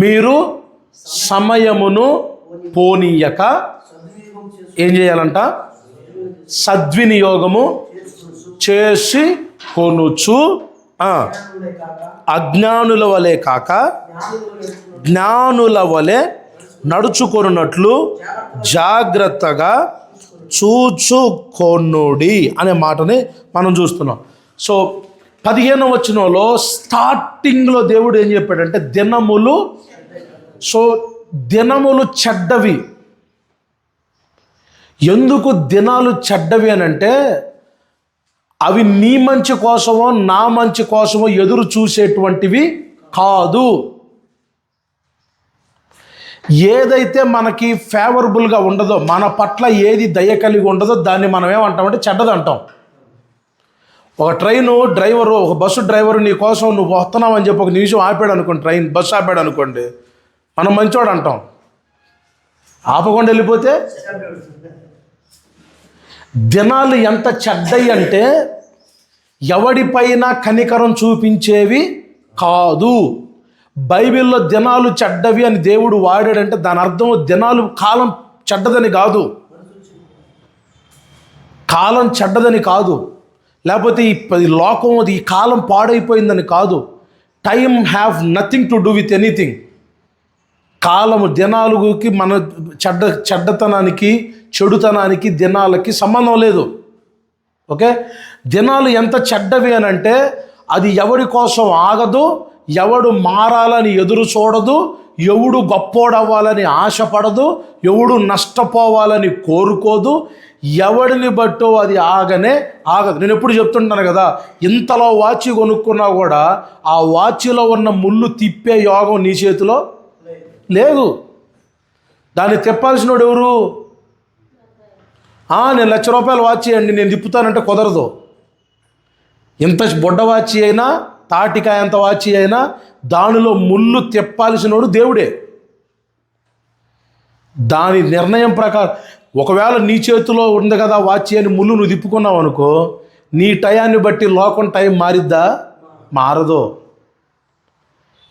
మీరు సమయమును పోనీయక ఏం చేయాలంట? సద్వినియోగము చేసి కొనుచు అజ్ఞానుల వలె కాక జ్ఞానుల వలె నడుచుకొనున్నట్లు జాగ్రత్తగా చూచుకొనుడి అనే మాటని మనం చూస్తున్నాం. సో 15వ వచనంలో స్టార్టింగ్లో దేవుడు ఏం చెప్పాడంటే దినములు చెడ్డవి. ఎందుకు దినాలు చెడ్డవి అని అంటే అవి నీ మంచి కోసమో నా మంచి కోసమో ఎదురు చూసేటువంటివి కాదు. ఏదైతే మనకి ఫేవరబుల్గా ఉండదో, మన పట్ల ఏది దయ కలిగి ఉండదో దాన్ని మనం ఏమంటామంటే చెడ్డది అంటాం. ఒక డ్రైవరు, ఒక బస్సు డ్రైవరు నీ కోసం నువ్వు వస్తున్నావు అని చెప్పి ఒక నిమిషం ఆపాడు అనుకోండి, బస్సు ఆపాడు అనుకోండి, మనం మంచోడు అంటాం. ఆపకుండా వెళ్ళిపోతే దినాలు ఎంత చెడ్డయి అంటే ఎవడిపైన కనికరం చూపించేవి కాదు. బైబిల్లో దినాలు చెడ్డవి అని దేవుడు వాడాడంటే దాని అర్థం దినాలు కాలం చెడ్డదని కాదు, కాలం చెడ్డదని కాదు, లేకపోతే ఈ లోకం ఈ కాలం పాడైపోయిందని కాదు. Time have nothing to do with anything. కాలము దినాలకి మన చెడ్డతనానికి చెడుతనానికి దినాలకి సంబంధం లేదు. ఓకే, దినాలు ఎంత చెడ్డవి అని అంటే అది ఎవడి కోసం ఆగదు, ఎవడు మారాలని ఎదురు చూడదు, ఎవడు గొప్పోడవ్వాలని ఆశపడదు, ఎవడు నష్టపోవాలని కోరుకోదు, ఎవడిని బట్టో అది ఆగదు. నేను ఎప్పుడు చెప్తుంటాను కదా, ఇంతలో వాచి కొనుక్కున్నా కూడా ఆ వాచిలో ఉన్న ముళ్ళు తిప్పే యోగం నీ చేతిలో లేదు. దాన్ని తిప్పాల్సినోడు ఎవరు? నేను ₹1,00,000 వాచి అండి నేను తిప్పుతానంటే కుదరదు. ఎంత బొడ్డ వాచి అయినా, తాటికాయ అంత వాచి అయినా దానిలో ముళ్ళు తిప్పాల్సినోడు దేవుడే. దాని నిర్ణయం ప్రకారం ఒకవేళ నీ చేతిలో ఉంది కదా వాచి అని ముళ్ళు నువ్వు తిప్పుకున్నావు అనుకో, నీ టయాన్ని బట్టి లోకం టైం మారిద్దా? మారదు.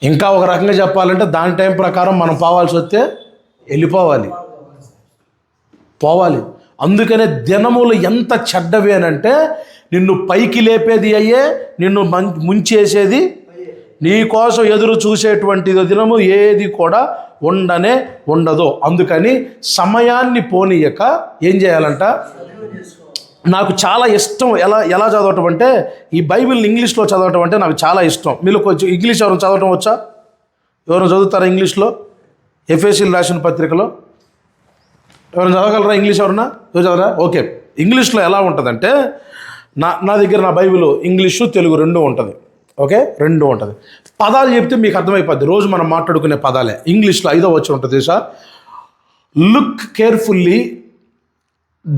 ఇంకా ఒక రకంగా చెప్పాలంటే దాని టైం ప్రకారం మనం పోవాల్సి వస్తే పోవాలి. అందుకనే దినములు ఎంత చెడ్డవి అని అంటే నిన్ను పైకి లేపేది అయ్యే, నిన్ను ముంచేసేది, నీ కోసం ఎదురు చూసేటువంటి దినము ఏది కూడా ఉండదు. అందుకని సమయాన్ని పోనీయక ఏం చేయాలంట? నాకు చాలా ఇష్టం ఎలా చదవటం అంటే ఈ బైబిల్ ఇంగ్లీష్లో చదవటం అంటే నాకు చాలా ఇష్టం. మీరు కొంచెం ఇంగ్లీష్ ఎవరైనా చదవటం వచ్చా? ఎవరైనా చదువుతారా ఇంగ్లీష్లో? ఎఫెసీయులు రాసిన పత్రికలో ఎవరైనా చదవగలరా ఇంగ్లీష్? ఎవరు చదవరా? ఓకే. ఇంగ్లీష్లో ఎలా ఉంటుందంటే నా దగ్గర నా బైబిల్ ఇంగ్లీషు తెలుగు రెండు ఉంటుంది. ఓకే, రెండు ఉంటుంది. పదాలు చెప్తే మీకు అర్థమైపోద్ది. రోజు మనం మాట్లాడుకునే పదాలే. ఇంగ్లీష్లో 5వ వచనం ఉంటుంది sir, look carefully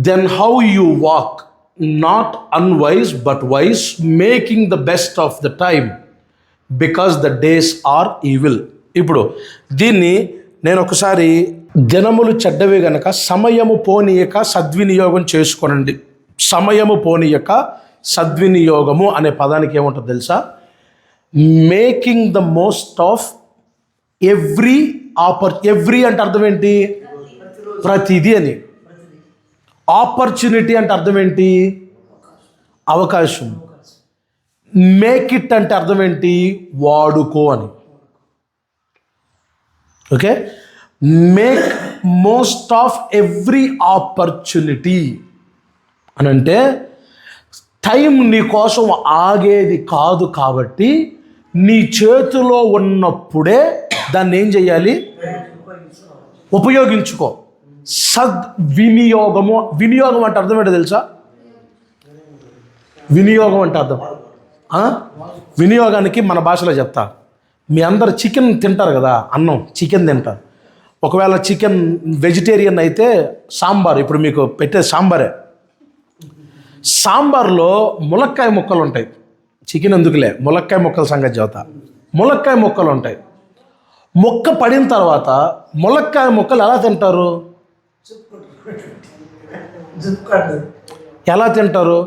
then how you walk, not unwise but wise, making the best of the time because the days are evil. ఇప్పుడు దీన్ని నేను ఒకసారి దినములు చెడ్డవి గనక సమయము పోనీయక సద్వినియోగం చేసుకోనండి. సమయము పోనీయక సద్వినియోగము అనే పదానికి ఏముంటుంది తెలుసా? Making the most of every అంటే అర్థం ఏంటి? ప్రతిదీ అని. ఆపర్చునిటీ అంటే అర్థం ఏంటి? అవకాశం. మేక్ ఇట్ అంటే అర్థం ఏంటి? వాడుకో అని. Okay, make most of every opportunity అని అంటే టైం నీ కోసం ఆగేది కాదు. కాబట్టి నీ చేతిలో ఉన్నప్పుడే దాన్ని ఏం చేయాలి? ఉపయోగించుకో. సద్వినియోగము. వినియోగం అంటే అర్థం ఏంటో తెలుసా? వినియోగం అంటే అర్థం, వినియోగానికి మన భాషలో చెప్తా. మీ అందరు చికెన్ తింటారు కదా, అన్నం చికెన్ తింటారు. ఒకవేళ చికెన్ వెజిటేరియన్ అయితే సాంబార్, ఇప్పుడు మీకు పెట్టే సాంబారే, సాంబార్లో ములక్కాయ ముక్కలు ఉంటాయి. చికెన్ ఎందుకులే, ములక్కాయ ముక్కల సంగతి చెబుతా. ములక్కాయ ముక్కలు ఉంటాయి. ముక్క పడిన తర్వాత ములక్కాయ ముక్కలు ఎలా తింటారు? ఎలా తింటారు?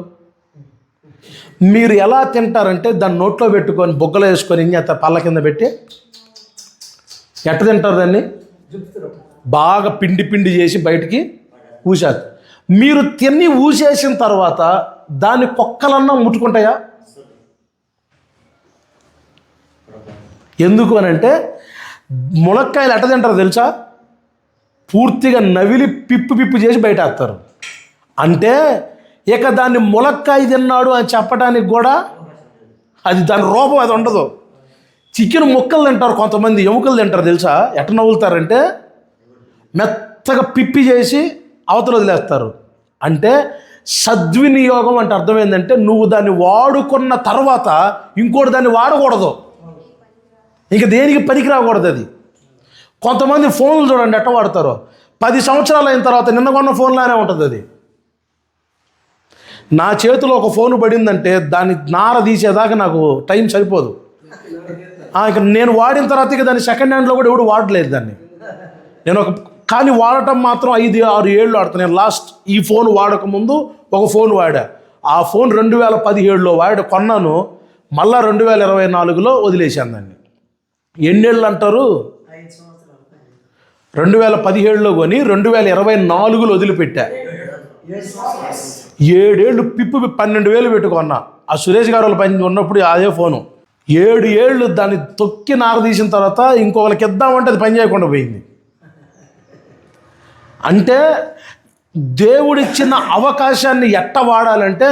మీరు ఎలా తింటారంటే దాన్ని నోట్లో పెట్టుకొని బొగ్గలో వేసుకొని పళ్ళ కింద పెట్టి ఎట్ట తింటారు దాన్ని? బాగా పిండి పిండి చేసి బయటికి ఊసారు. మీరు తిని ఊసేసిన తర్వాత దాని కుక్కలన్నా ముట్టుకుంటాయా? ఎందుకు అని అంటే ములక్కాయలు ఎట్ట తింటారో తెలుసా? పూర్తిగా నవిలి పిప్పు చేసి బయట వేస్తారు. అంటే ఇక దాన్ని ములక్కాయ తిన్నాడు అని చెప్పడానికి కూడా అది దాని రూపం అది ఉండదు. చికెన్ ముక్కలు తింటారు కొంతమంది, ఎముకలు తింటారు తెలుసా? ఎట్ట నవ్వులుతారంటే మెత్తగా పిప్పి చేసి అవతల వదిలేస్తారు. అంటే సద్వినియోగం అంటే అర్థం ఏంటంటే నువ్వు దాన్ని వాడుకున్న తర్వాత ఇంకోటి దాన్ని వాడకూడదు, ఇంక దేనికి పనికి రాకూడదు అది. కొంతమంది ఫోన్లు చూడండి ఎట్ట వాడతారో, 10 సంవత్సరాలు అయిన తర్వాత నిన్న కొన్న ఫోన్లానే ఉంటుంది అది. నా చేతిలో ఒక ఫోన్ పడిందంటే దాన్ని నార తీసేదాకా నాకు టైం సరిపోదు. ఇక నేను వాడిన తర్వాత ఇక దాన్ని సెకండ్ హ్యాండ్లో కూడా ఎవడు వాడలేదు దాన్ని. కానీ వాడటం మాత్రం 5-6 ఏళ్ళు వాడుతాను. నేను లాస్ట్ ఈ ఫోన్ వాడకముందు ఒక ఫోన్ వాడా. ఆ ఫోన్ 2017లో కొన్నాను, మళ్ళా 2024లో వదిలేశాను దాన్ని. ఎన్నేళ్ళు అంటారు? 2017లో కొని 2024లో వదిలిపెట్టా. 7 ఏళ్ళు పిప్పు 12,000 పెట్టుకున్నా. ఆ సురేష్ గారు వాళ్ళ పని ఉన్నప్పుడు అదే ఫోను. 7 ఏళ్ళు దాన్ని తొక్కి నార తీసిన తర్వాత ఇంకొకరికి ఇద్దామంటే అది పని చేయకుండా పోయింది. అంటే దేవుడిచ్చిన అవకాశాన్ని ఎట్ట వాడాలంటే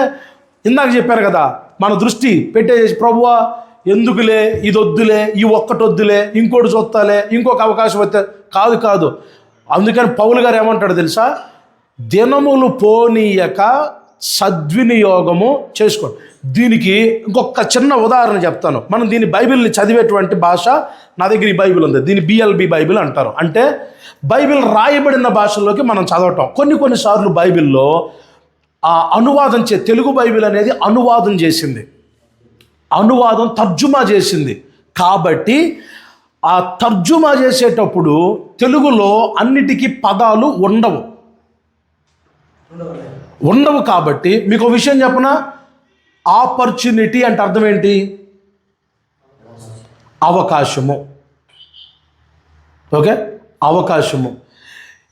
ఇందాక చెప్పారు కదా, మన దృష్టి పెట్టేసి ప్రభువా ఎందుకులే, ఇది వద్దులే, ఈ ఒక్కటి వద్దులే, ఇంకోటి చూస్తాలే, ఇంకొక అవకాశం వస్తే కాదు. అందుకని పౌలు గారు ఏమంటాడు తెలుసా? దినములు పోనీయక సద్వినియోగము చేసుకోండి. దీనికి ఇంకొక చిన్న ఉదాహరణ చెప్తాను. మనం దీని బైబిల్ని చదివేటువంటి భాష, నా దగ్గర ఈ బైబిల్ ఉంది, దీన్ని BLB బైబిల్ అంటారు. అంటే బైబిల్ రాయబడిన భాషల్లోకి మనం చదవటం. కొన్నిసార్లు బైబిల్లో అనువాదం తెలుగు బైబిల్ అనేది అనువాదం చేసింది, తర్జుమా చేసింది. కాబట్టి ఆ తర్జుమా చేసేటప్పుడు తెలుగులో అన్నిటికీ పదాలు ఉండవు. కాబట్టి మీకు ఒక విషయం చెప్పనా? ఆపర్చునిటీ అంటే అర్థం ఏంటి? అవకాశము. ఓకే, అవకాశము.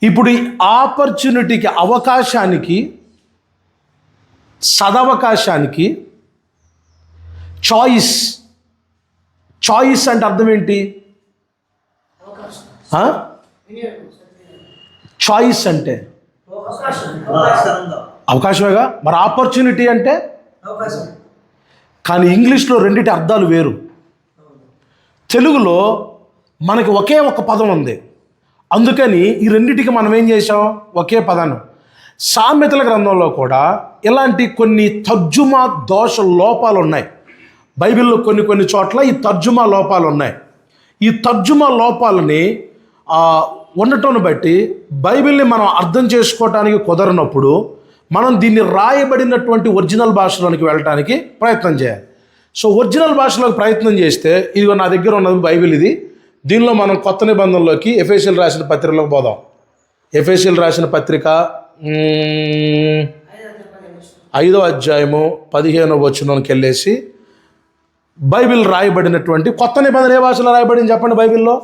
ఇప్పుడు ఈ ఆపర్చునిటీకి, అవకాశానికి, సదవకాశానికి చాయిస్ అంటే అర్థం ఏంటి? చాయిస్ అంటే అవకాశమేగా. మరి ఆపర్చునిటీ అంటే? కానీ ఇంగ్లీష్లో రెండిటి అర్థాలు వేరు. తెలుగులో మనకి ఒకే ఒక పదం ఉంది, అందుకని ఈ రెండిటికి మనం ఏం చేసాం? ఒకే పదాన్ని. సామెతల గ్రంథంలో కూడా ఇలాంటి కొన్ని తర్జుమా లోపాలు ఉన్నాయి. బైబిల్లో కొన్ని చోట్ల ఈ తర్జుమా లోపాలు ఉన్నాయి. ఈ తర్జుమా లోపాలని ఉండటం బట్టి బైబిల్ని మనం అర్థం చేసుకోవటానికి కుదరనప్పుడు మనం దీన్ని రాయబడినటువంటి ఒరిజినల్ భాషలోనికి వెళ్ళటానికి ప్రయత్నం చేయాలి. సో ఒరిజినల్ భాషలోకి ప్రయత్నం చేస్తే, ఇదిగో నా దగ్గర ఉన్నది బైబిల్ ఇది. దీనిలో మనం కొత్త నిబంధనలోకి ఎఫెసీయులకు రాసిన పత్రికలోకి పోదాం. ఎఫెసీయులకు రాసిన పత్రిక 5వ అధ్యాయము 15వ వచనంకి వెళ్ళేసి బైబిల్ రాయబడినటువంటి కొత్త నిబంధన ఏ భాషలో రాయబడింది చెప్పండి? బైబిల్లో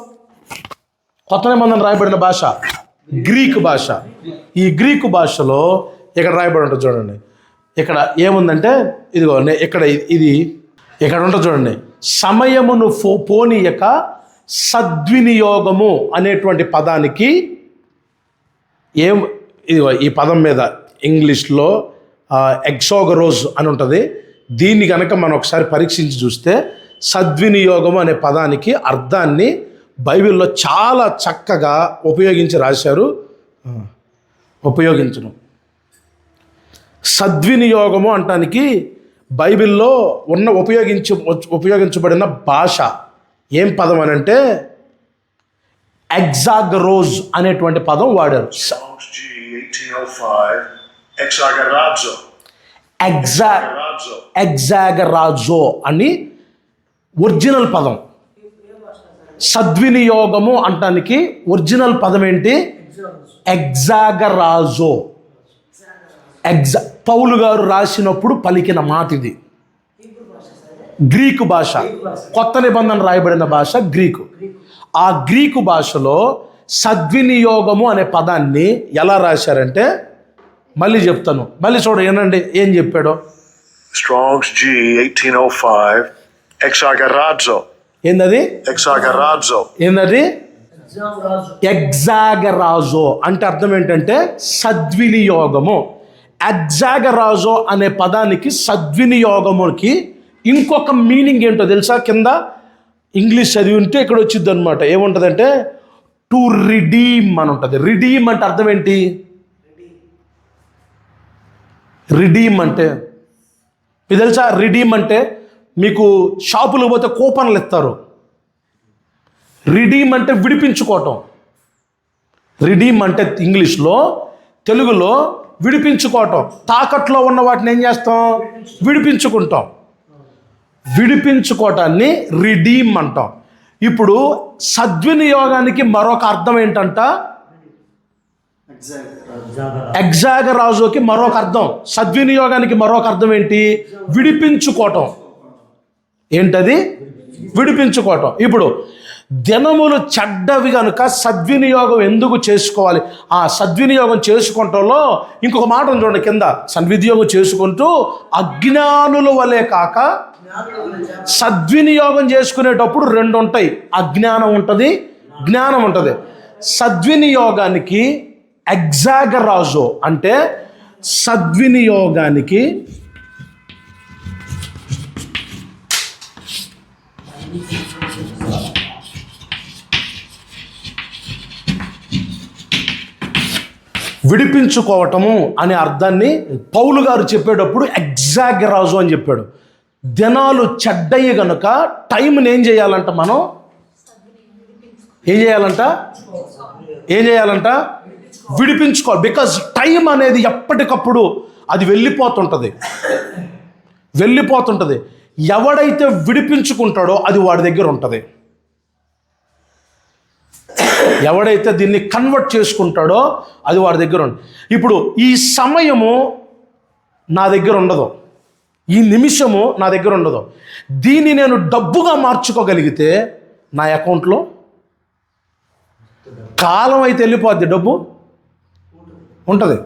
కొత్త నిబంధన రాయబడిన భాష గ్రీకు భాష. ఈ గ్రీకు భాషలో ఇక్కడ రాయబడి ఉంటుంది చూడండి. ఇక్కడ ఏముందంటే ఇదిగో ఇక్కడ ఉంటుంది చూడండి. సమయమును పోనీయక సద్వినియోగము అనేటువంటి పదానికి ఇదిగో ఈ పదం మీద ఇంగ్లీష్లో ఎక్సోగరోజ్ అని ఉంటుంది. దీన్ని కనుక మనం ఒకసారి పరీక్షించి చూస్తే సద్వినియోగం అనే పదానికి అర్థాన్ని బైబిల్లో చాలా చక్కగా ఉపయోగించి రాశారు. సద్వినియోగము అంటానికి బైబిల్లో ఉపయోగించబడిన భాష ఏం పదం అని అంటే ఎగ్జాగరోజ్ అనేటువంటి పదం వాడారు. ఎగ్జాగరాజో అని ఒరిజినల్ పదం. సద్వినియోగము అంటానికి ఒరిజినల్ పదం ఏంటి? ఎగ్జాగరాజో. పౌలు గారు రాసినప్పుడు పలికిన మాట ఇది. గ్రీకు భాష, కొత్త నిబంధన రాయబడిన భాష గ్రీకు. ఆ గ్రీకు భాషలో సద్వినియోగము అనే పదాన్ని ఎలా రాశారంటే, మళ్ళీ చెప్తాను, మళ్ళీ ఏనండి ఏం చెప్పాడో. Strong's G 1805 exagerazo. ఏందది? Exagerazo. ఏందది? ఎగ్జాగరాజో అంటే అర్థం ఏంటంటే సద్వినియోగము. ఎగ్జాగరాజో అనే పదానికి సద్వినియోగముకి ఇంకొక మీనింగ్ ఏంటో తెలుసా? కింద ఇంగ్లీష్ చదివి ఉంటే ఇక్కడ వచ్చింది అనమాట. ఏముంటుందంటే టు రిడీమ్ అని ఉంటుంది. రిడీమ్ అంటే అర్థం ఏంటి? రిడీమ్ అంటే మీకు తెలుసా? రిడీమ్ అంటే మీకు షాపులకు పోతే కూపన్లు ఇస్తారు. రిడీమ్ అంటే విడిపించుకోవటం. రిడీమ్ అంటే ఇంగ్లీష్లో, తెలుగులో విడిపించుకోవటం. తాకట్లో ఉన్న వాటిని ఏం చేస్తాం? విడిపించుకుంటాం. విడిపించుకోవటాన్ని రిడీమ్ అంటాం. ఇప్పుడు సద్వినియోగానికి మరొక అర్థం ఏంటంట? ఎగ్జాగరాజోకి మరొక అర్థం, సద్వినియోగానికి మరొక అర్థం ఏంటి? విడిపించుకోవటం. ఏంటది? విడిపించుకోవటం. ఇప్పుడు దినములు చెడ్డవి కనుక సద్వినియోగం ఎందుకు చేసుకోవాలి? ఆ సద్వినియోగం చేసుకుంటలో ఇంకొక మాట చూడండి కింద, సద్వినియోగం చేసుకుంటూ అజ్ఞానుల వలె కాక సద్వినియోగం చేసుకునేటప్పుడు రెండు ఉంటాయి, అజ్ఞానం ఉంటుంది, జ్ఞానం ఉంటుంది. సద్వినియోగానికి ఎగ్జాగరాజో అంటే సద్వినియోగానికి విడిపించుకోవటము అనే అర్థాన్ని పౌలు గారు చెప్పేటప్పుడు ఎగ్జాగరాజు అని చెప్పాడు. దినాలు చెడ్డయ్యి గనుక టైంని ఏం చేయాలంట? మనం ఏం చేయాలంట? విడిపించుకోవాలి. బికాజ్ టైం అనేది ఎప్పటికప్పుడు అది వెళ్ళిపోతుంటుంది. ఎవడైతే విడిపించుకుంటాడో అది వాడి దగ్గర ఉంటుంది. ఎవడైతే దీన్ని కన్వర్ట్ చేసుకుంటాడో అది వాడి దగ్గర ఉంది. ఇప్పుడు ఈ సమయము నా దగ్గర ఉండదు, ఈ నిమిషము నా దగ్గర ఉండదు. దీన్ని నేను డబ్బుగా మార్చుకోగలిగితే నా అకౌంట్లో కాలం అయితే వెళ్ళిపోద్ది, డబ్బు ఉంటుంది.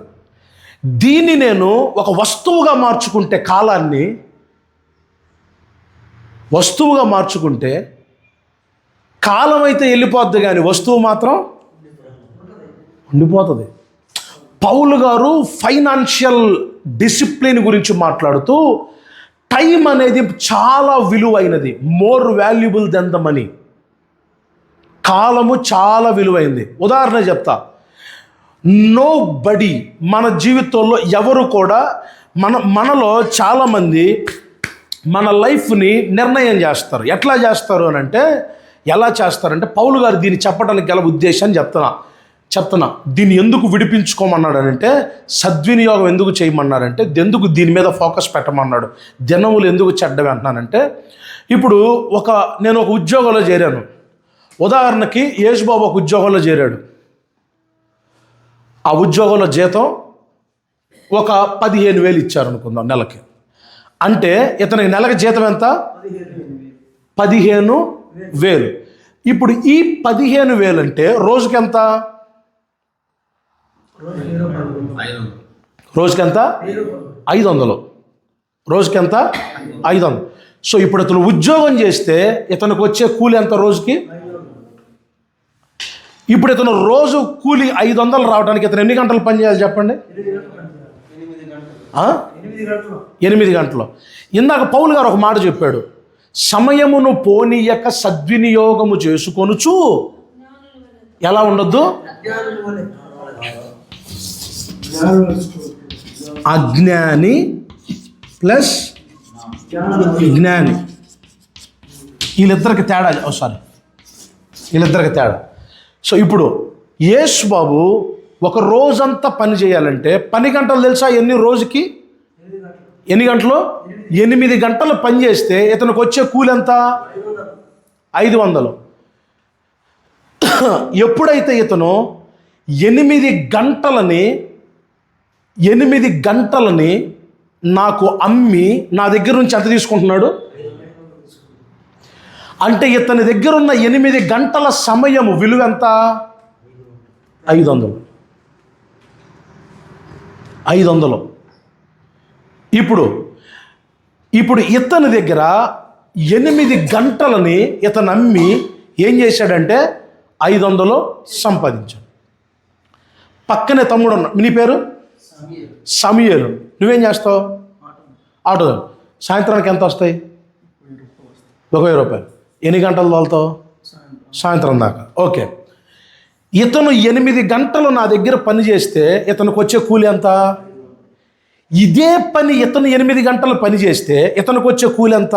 దీన్ని నేను ఒక వస్తువుగా మార్చుకుంటే, కాలాన్ని వస్తువుగా మార్చుకుంటే కాలం అయితే వెళ్ళిపోద్ది కానీ వస్తువు మాత్రం ఉండిపోతుంది. పౌలు గారు ఫైనాన్షియల్ డిసిప్లిన్ గురించి మాట్లాడుతూ టైం అనేది చాలా విలువైనది, more valuable than the money. కాలము చాలా విలువైంది. ఉదాహరణ చెప్తా. నో బడీ, మన జీవితంలో ఎవరు కూడా మనలో చాలామంది మన లైఫ్ని నిర్ణయం చేస్తారు. ఎట్లా చేస్తారు అని అంటే, ఎలా చేస్తారంటే, పౌలు గారు దీన్ని చెప్పడానికి గల ఉద్దేశాన్ని చెప్తున్నా. దీన్ని ఎందుకు విడిపించుకోమన్నాడనంటే, సద్వినియోగం ఎందుకు చేయమన్నారంటే, ఎందుకు దీని మీద ఫోకస్ పెట్టమన్నాడు, దినములు ఎందుకు చెడ్డవి అంటున్నానంటే, ఇప్పుడు నేను ఒక ఉద్యోగంలో చేరాను. ఉదాహరణకి యేసుబాబు ఒక ఉద్యోగంలో చేరాడు. ఆ ఉద్యోగంలో జీతం ఒక 15,000 ఇచ్చారు అనుకుందాం నెలకి. అంటే ఇతనికి నెలకి జీతం ఎంత? 15,000. ఇప్పుడు ఈ 15,000 అంటే రోజుకి ఎంత? రోజుకి ఎంత? 500. రోజుకి ఎంత? 500. సో ఇప్పుడు ఇతను ఉద్యోగం చేస్తే ఇతనికి వచ్చే కూలి ఎంత రోజుకి? ఇప్పుడు ఇతను రోజు కూలి 500 రావడానికి ఇతను ఎన్ని గంటలు పని చేయాలి చెప్పండి? 8 గంటలు. ఇందాక పౌలు గారు ఒక మాట చెప్పాడు, సమయమును పోనీయక సద్వినియోగము చేసుకొనుచు ఎలా ఉండొద్దు? అజ్ఞాని ప్లస్ జ్ఞాని, వీళ్ళిద్దరికి తేడా. సో ఇప్పుడు యేసు బాబు ఒక రోజంతా పని చేయాలంటే 10 గంటలు తెలుసా? రోజుకి ఎన్ని గంటలు? 8 గంటలు పని చేస్తే ఇతనికి వచ్చే కూలి ఎంత? 500. ఎప్పుడైతే ఇతను 8 గంటలని నాకు అమ్మి నా దగ్గర నుంచి ఎంత తీసుకుంటున్నాడు? అంటే ఇతని దగ్గర ఉన్న 8 గంటల సమయము విలువ ఎంత? 500. 500. ఇప్పుడు ఇతని దగ్గర 8 గంటలని ఇతను అమ్మి ఏం చేశాడంటే 500 సంపాదించాడు. పక్కనే తమ్ముడు ఉన్నా, నీ పేరు సమీయేలు. నువ్వేం చేస్తావు? ఆటో. సాయంత్రానికి ఎంత వస్తాయి? 1000 రూపాయలు. ఎన్ని గంటలు తోలుతావు? సాయంత్రం దాకా. ఓకే. ఇతను 8 గంటలు నా దగ్గర పని చేస్తే ఇతనికి వచ్చే కూలి ఎంత? ఇదే పని ఇతను 8 గంటలు పని చేస్తే ఇతనికి వచ్చే కూలి ఎంత?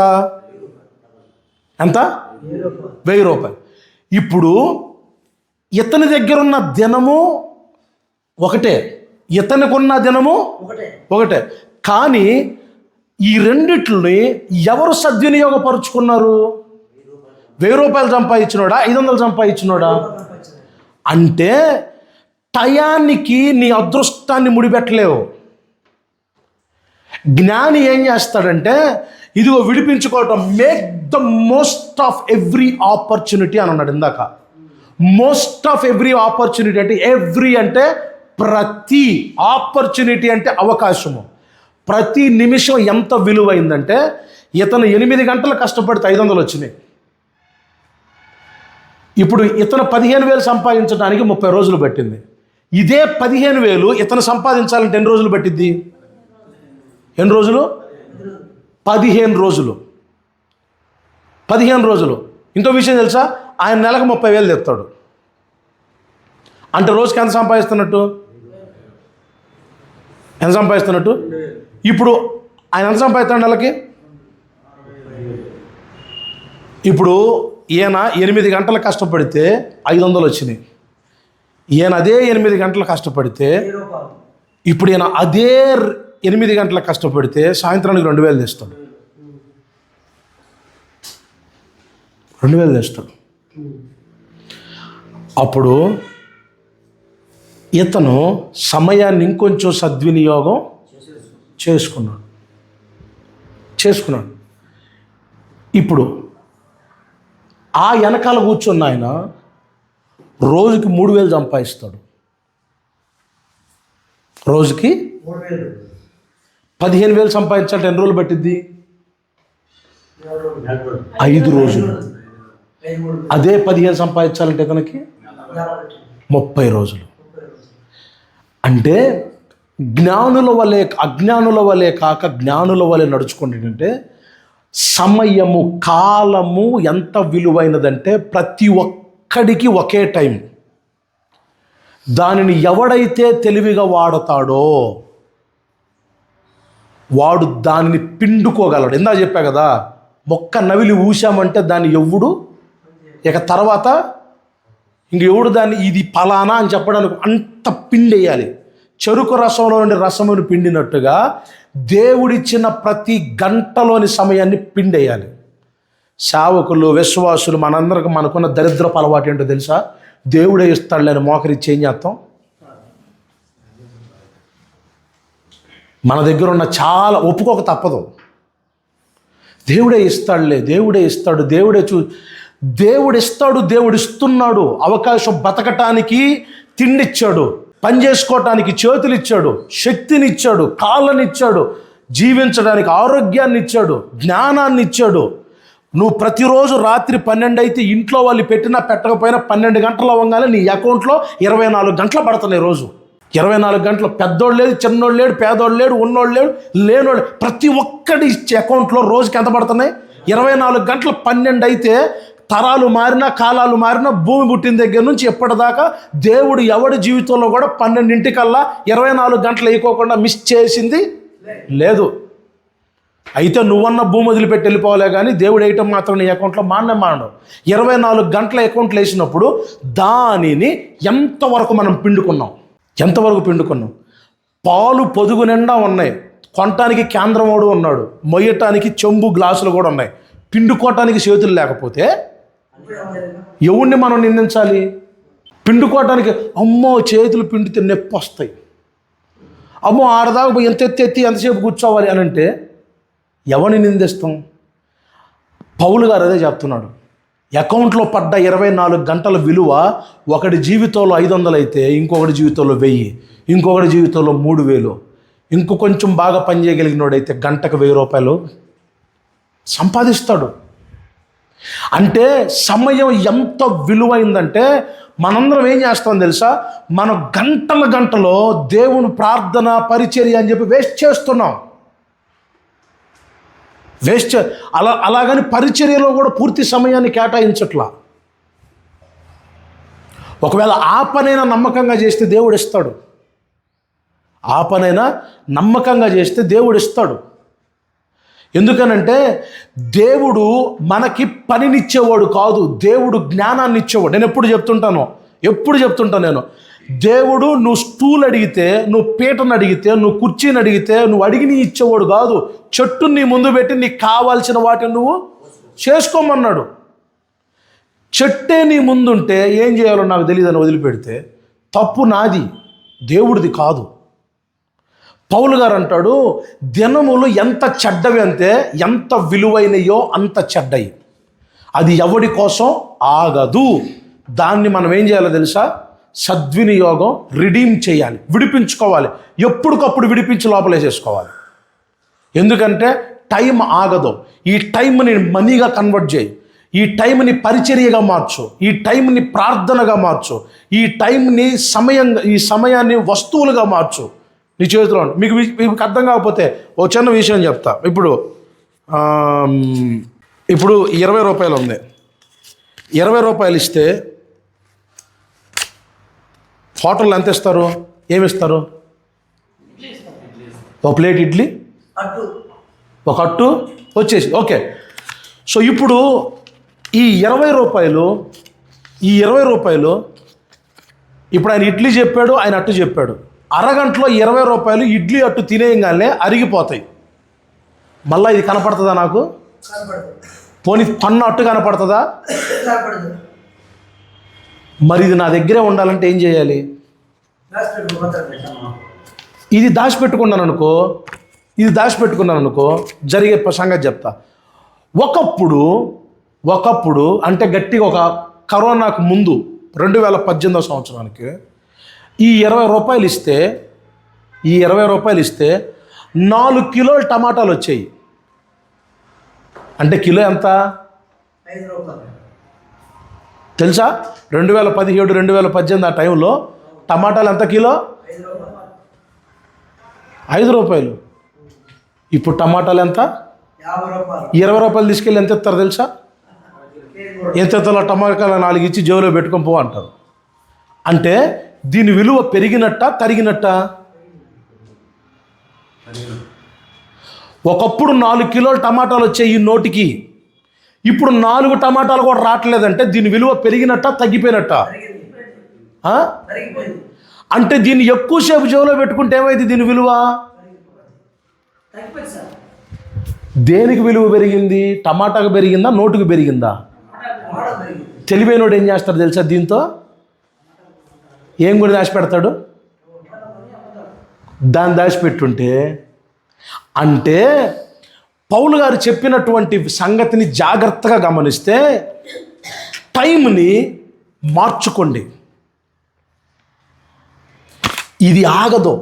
1000 రూపాయలు. ఇప్పుడు ఇతని దగ్గర ఉన్న దినము ఒకటే, ఇతనికి ఉన్న దినము ఒకటే. కానీ ఈ రెండిట్లని ఎవరు సద్వినియోగపరుచుకున్నారు? 1000 రూపాయలు సంపాదించినోడా, 500 సంపాదించినోడా? అంటే టయానికి నీ అదృష్టాన్ని ముడిపెట్టలేవు. జ్ఞాని ఏం చేస్తాడంటే ఇదిగో విడిపించుకోవటం, make the most of every opportunity అని అన్నాడు ఇందాక. మోస్ట్ ఆఫ్ ఎవ్రీ ఆపర్చునిటీ అంటే ఎవ్రీ అంటే ప్రతి, ఆపర్చునిటీ అంటే అవకాశము. ప్రతి నిమిషం ఎంత విలువైందంటే ఇతను 8 గంటలు కష్టపడితే 500 వచ్చినాయి. ఇప్పుడు ఇతను 15,000 సంపాదించడానికి 30 రోజులు పట్టింది. ఇదే 15,000 ఇతను సంపాదించాలంటే ఎన్ని రోజులు పట్టిద్ది? ఎన్ని రోజులు? 15 రోజులు. 15 రోజులు. ఇంకో విషయం తెలుసా? ఆయన నెలకు 30,000 తెస్తాడు. అంటే రోజుకి ఎంత సంపాదిస్తున్నట్టు? ఇప్పుడు ఆయన ఎంత సంపాదిస్తాడు నెలకి? ఇప్పుడు ఈయన 8 గంటలు కష్టపడితే 500 వచ్చినాయి. ఈయన అదే 8 గంటలు కష్టపడితే, ఇప్పుడు ఈయన అదే 8 గంటలకు కష్టపడితే సాయంత్రానికి 2,000 తెస్తాడు. 2,000 తెస్తాడు. అప్పుడు ఇతను సమయాన్ని ఇంకొంచెం సద్వినియోగం చేసుకున్నాడు. ఇప్పుడు ఆ వెనకాల కూర్చున్న ఆయన రోజుకి 3,000 సంపాదిస్తాడు. రోజుకి 15,000 సంపాదించాలంటే ఎన్ని రోజులు పట్టిద్ది? 5 రోజులు. అదే 15 సంపాదించాలంటే ఇతనికి 30 రోజులు. అంటే జ్ఞానుల వలె అజ్ఞానుల వలె కాక జ్ఞానుల వలె నడుచుకుంటే సమయము, కాలము ఎంత విలువైనదంటే ప్రతి ఒక్కడికి ఒకే టైం. దానిని ఎవడైతే తెలివిగా వాడతాడో వాడు దానిని పిండుకోగలడు. ఇందా చెప్పా కదా, మొక్క నవిలి ఊసామంటే దాన్ని ఎవడు ఇక తర్వాత ఇంకెవడు దాన్ని ఇది పలానా అని చెప్పడానికి అంత పిండేయాలి. చెరుకు రసంలో నుండి రసమును పిండినట్టుగా దేవుడిచ్చిన ప్రతి గంటలోని సమయాన్ని పిండేయాలి. సేవకులు, విశ్వాసులు మనందరికి మనకున్న దరిద్రపు అలవాటు ఏంటో తెలుసా? దేవుడే ఇస్తాడులేని మోకరిచ్చి ఏం చేస్తాం? మన దగ్గర ఉన్న చాలా ఒప్పుకోక తప్పదు. దేవుడే ఇస్తాడులే, దేవుడే ఇస్తాడు, దేవుడు ఇస్తాడు, దేవుడు ఇస్తున్నాడు. అవకాశం బతకటానికి తిండిచ్చాడు, పని చేసుకోవటానికి చేతులు ఇచ్చాడు, శక్తినిచ్చాడు, కాళ్ళనిచ్చాడు, జీవించడానికి ఆరోగ్యాన్ని ఇచ్చాడు, జ్ఞానాన్ని ఇచ్చాడు. నువ్వు ప్రతిరోజు రాత్రి 12 అయితే ఇంట్లో వాళ్ళు పెట్టినా పెట్టకపోయినా 12 గంటలు అవ్వగానే నీ అకౌంట్లో 24 గంటలు పడుతున్నాయి రోజు. 24 గంటలు. పెద్దోడు లేదు, చిన్నోడు లేడు, పేదోడు లేడు, ఉన్నోడు లేడు, లేనోడు, ప్రతి ఒక్కడి అకౌంట్లో రోజుకి ఎంత పడుతున్నాయి? 24 గంటలు. 12 అయితే తరాలు మారినా, కాలాలు మారినా, భూమి పుట్టిన దగ్గర నుంచి ఎప్పటిదాకా దేవుడు ఎవడి జీవితంలో కూడా 12 24 గంటలు వేయకోకుండా మిస్ చేసింది లేదు. అయితే నువ్వన్న భూమి వదిలిపెట్టి వెళ్ళిపోవాలే కానీ దేవుడు వేయటం మాత్రం నీ అకౌంట్లో మానడు. 24 గంటల అకౌంట్లు వేసినప్పుడు దానిని ఎంతవరకు మనం పిండుకున్నాం? పాలు పొదుగు నిండా ఉన్నాయి, కొనటానికి కేంద్రం వాడు ఉన్నాడు, మొయ్యటానికి చెంబు గ్లాసులు కూడా ఉన్నాయి. పిండుకోవటానికి చేతులు లేకపోతే ఎవరిని మనం నిందించాలి? పిండుకోవటానికి అమ్మో చేతులు పిండితే నొప్పి వస్తాయి, అమ్మో ఆడదాకా ఎంత ఎత్తి ఎంతసేపు కూర్చోవాలి అని అంటే ఎవరిని నిందిస్తాం? పౌలు గారు అదే చెప్తున్నాడు. అకౌంట్లో పడ్డ 24 గంటల విలువ ఒకటి జీవితంలో 500 అయితే ఇంకొకటి జీవితంలో 1000, ఇంకొకటి జీవితంలో 3000, ఇంకో కొంచెం బాగా పనిచేయగలిగినోడైతే గంటకు 1000 రూపాయలు సంపాదిస్తాడు. అంటే సమయం ఎంత విలువైందంటే మనందరం ఏం చేస్తాం తెలుసా? మనం గంటలో దేవుని ప్రార్థన పరిచర్య అని చెప్పి వేస్ట్ చేస్తున్నాం. అలాగని పరిచర్యలో కూడా పూర్తి సమయాన్ని కేటాయించట్లా. ఒకవేళ ఆ పనైనా నమ్మకంగా చేస్తే దేవుడు ఇస్తాడు. ఆ పనైనా నమ్మకంగా చేస్తే దేవుడు ఇస్తాడు. ఎందుకనంటే దేవుడు మనకి పనినిచ్చేవాడు కాదు, దేవుడు జ్ఞానాన్ని ఇచ్చేవాడు. నేను ఎప్పుడు చెప్తుంటాను నేను, దేవుడు నువ్వు స్టూల్ అడిగితే, నువ్వు పీటను అడిగితే, నువ్వు కుర్చీని అడిగితే నువ్వు అడిగి ఇచ్చేవాడు కాదు. చెట్టుని నీ ముందు పెట్టి నీకు కావాల్సిన వాటిని నువ్వు చేసుకోమన్నాడు. చెట్టే నీ ముందుంటే ఏం చేయాలో నాకు తెలియదని వదిలిపెడితే తప్పు నాది, దేవుడిది కాదు. పౌలు గారు అంటాడు, దినములు ఎంత చెడ్డవి అంటే ఎంత విలువైనయో అంత చెడ్డయి, అది ఎవడి కోసం ఆగదు. దాన్ని మనం ఏం చేయాలో తెలుసా? సద్వినియోగం, రిడీమ్ చేయాలి, విడిపించుకోవాలి. ఎప్పటికప్పుడు విడిపించి లోపలేసేసుకోవాలి. ఎందుకంటే టైం ఆగదు. ఈ టైంని మనీగా కన్వర్ట్ చేయి, ఈ టైంని పరిచర్యగా మార్చు, ఈ టైంని ప్రార్థనగా మార్చు, ఈ టైంని ఈ సమయాన్ని వస్తువులుగా మార్చు. నీ చేతిలో మీకు అర్థం కాకపోతే ఓ చిన్న విషయం చెప్తా. ఇప్పుడు 20 రూపాయలు ఉంది. 20 రూపాయలు ఇస్తే హోటల్లో ఎంత ఇస్తారు? ఏమిస్తారు? ఒక ప్లేట్ ఇడ్లీ, ఒక అట్టు వచ్చేసి ఓకే. సో ఇప్పుడు ఈ 20 రూపాయలు ఇప్పుడు ఆయన ఇడ్లీ చెప్పాడు, ఆయన అట్టు చెప్పాడు. అరగంటలో 20 రూపాయలు ఇడ్లీ అట్టు తినేయంగానే అరిగిపోతాయి. మళ్ళీ ఇది కనపడుతుందా నాకు? పోనీ పన్ను అట్టు కనపడుతుందా? మరి ఇది నా దగ్గరే ఉండాలంటే ఏం చేయాలి? ఇది దాచిపెట్టుకున్నాను అనుకో జరిగే సంగతి చెప్తా. ఒకప్పుడు అంటే గట్టిగా ఒక కరోనాకు ముందు 2018 సంవత్సరానికి ఈ 20 రూపాయలు ఇస్తే 4 కిలోలు టమాటాలు వచ్చాయి. అంటే కిలో ఎంత తెలుసా? 2017, 2018 ఆ టైంలో టమాటాలు ఎంత కిలో? 5 రూపాయలు. ఇప్పుడు టమాటాలు ఎంత? 20 రూపాయలు తీసుకెళ్ళి ఎంత ఇస్తారు తెలుసా? ఎంత ఇస్తారో టమాటాలు 4 ఇచ్చి జేబులో పెట్టుకొని పో అంటారు. అంటే దీని విలువ పెరిగినట్ట తరిగినట్ట? ఒకప్పుడు 4 కిలోల టమాటాలు వచ్చాయి ఈ నోటికి, ఇప్పుడు 4 టమాటాలు కూడా రావట్లేదంటే దీని విలువ పెరిగినట్ట తగ్గిపోయినట్ట? అంటే దీన్ని ఎక్కువసేపు జేబులో పెట్టుకుంటే ఏమైంది? దీని విలువ దేనికి విలువ పెరిగింది? టమాటాకు పెరిగిందా, నోటుకు పెరిగిందా? తెలివైనోడు ఏం చేస్తాడు తెలుసా? దీంతో ఏం కూడా దాచిపెడతాడు? దాన్ని దాచిపెట్టుంటే. అంటే పౌలు గారు చెప్పినటువంటి సంగతిని జాగ్రత్తగా గమనిస్తే టైంని మార్చుకోండి. ఇది ఆగదు.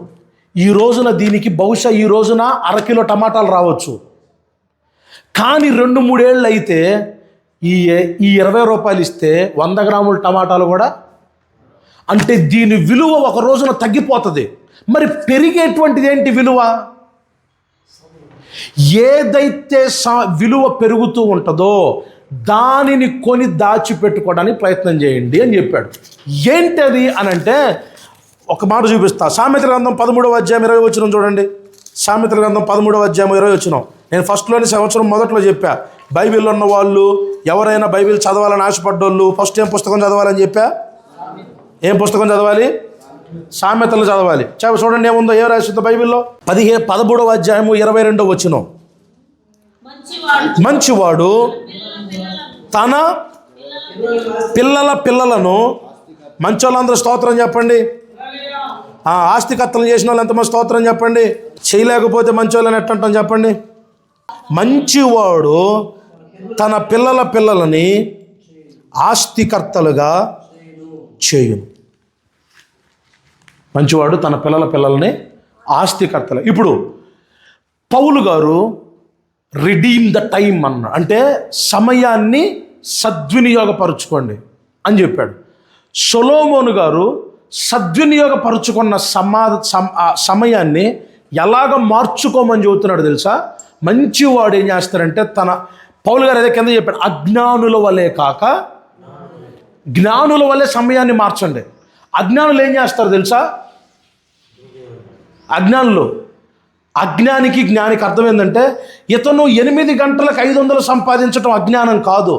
ఈ రోజున దీనికి బహుశా ఈ రోజున 1 కిలో టమాటాలు రావచ్చు, కానీ 2-3 ఏళ్ళు అయితే ఈ 20 రూపాయలు ఇస్తే 100 గ్రాముల టమాటాలు కూడా, అంటే దీని విలువ ఒక రోజున తగ్గిపోతుంది. మరి పెరిగేటువంటిది ఏంటి విలువ? ఏదైతే విలువ పెరుగుతూ ఉంటుందో దానిని కొని దాచిపెట్టుకోవడానికి ప్రయత్నం చేయండి అని చెప్పాడు. ఏంటది అని అంటే ఒక మాట చూపిస్తా. సామెతల గ్రంథం 13వ అధ్యాయం 20 వచనం చూడండి. సామెతల గ్రంథం 13వ అధ్యాయం 20 వచనం. నేను ఫస్ట్లోని సంవత్సరం మొదట్లో చెప్పా, బైబిల్లో ఉన్న వాళ్ళు ఎవరైనా బైబిల్ చదవాలని ఆశపడ్డోళ్ళు ఫస్ట్ ఏం పుస్తకం చదవాలని చెప్పా? ఏం పుస్తకం చదవాలి? సామెతలు చదవాలి. చూడండి ఏముందో, ఏ రాసిందో బైబిల్లో. 13వ అధ్యాయము 22వ వచనం. మంచివాడు తన పిల్లలను, మంచోళ్ళందరూ స్తోత్రం చెప్పండి. ఆస్తికర్తలు చేసిన వాళ్ళు ఎంతమంది స్తోత్రం చెప్పండి. చేయలేకపోతే మంచోళ్ళని ఎట్టంటాం చెప్పండి. మంచివాడు తన పిల్లలని ఆస్తికర్తలుగా చేయును. మంచివాడు తన పిల్లల్ని ఆస్తికర్తలు. ఇప్పుడు పౌలు గారు రిడీమ్ ద టైం అన్నాడు, అంటే సమయాన్ని సద్వినియోగపరుచుకోండి అని చెప్పాడు. సొలొమోను గారు సద్వినియోగపరుచుకున్న సమయాన్ని ఎలాగ మార్చుకోమని చెబుతున్నాడు తెలుసా? మంచివాడు ఏం చేస్తారంటే పౌలు గారు అదే కింద చెప్పాడు, అజ్ఞానుల వలె కాక జ్ఞానుల వలె సమయాన్ని మార్చండి. అజ్ఞానులు ఏం చేస్తారు తెలుసా? అజ్ఞానికి జ్ఞానికి అర్థం ఏంటంటే ఇతను 8 గంటలకు 500 సంపాదించడం అజ్ఞానం కాదు.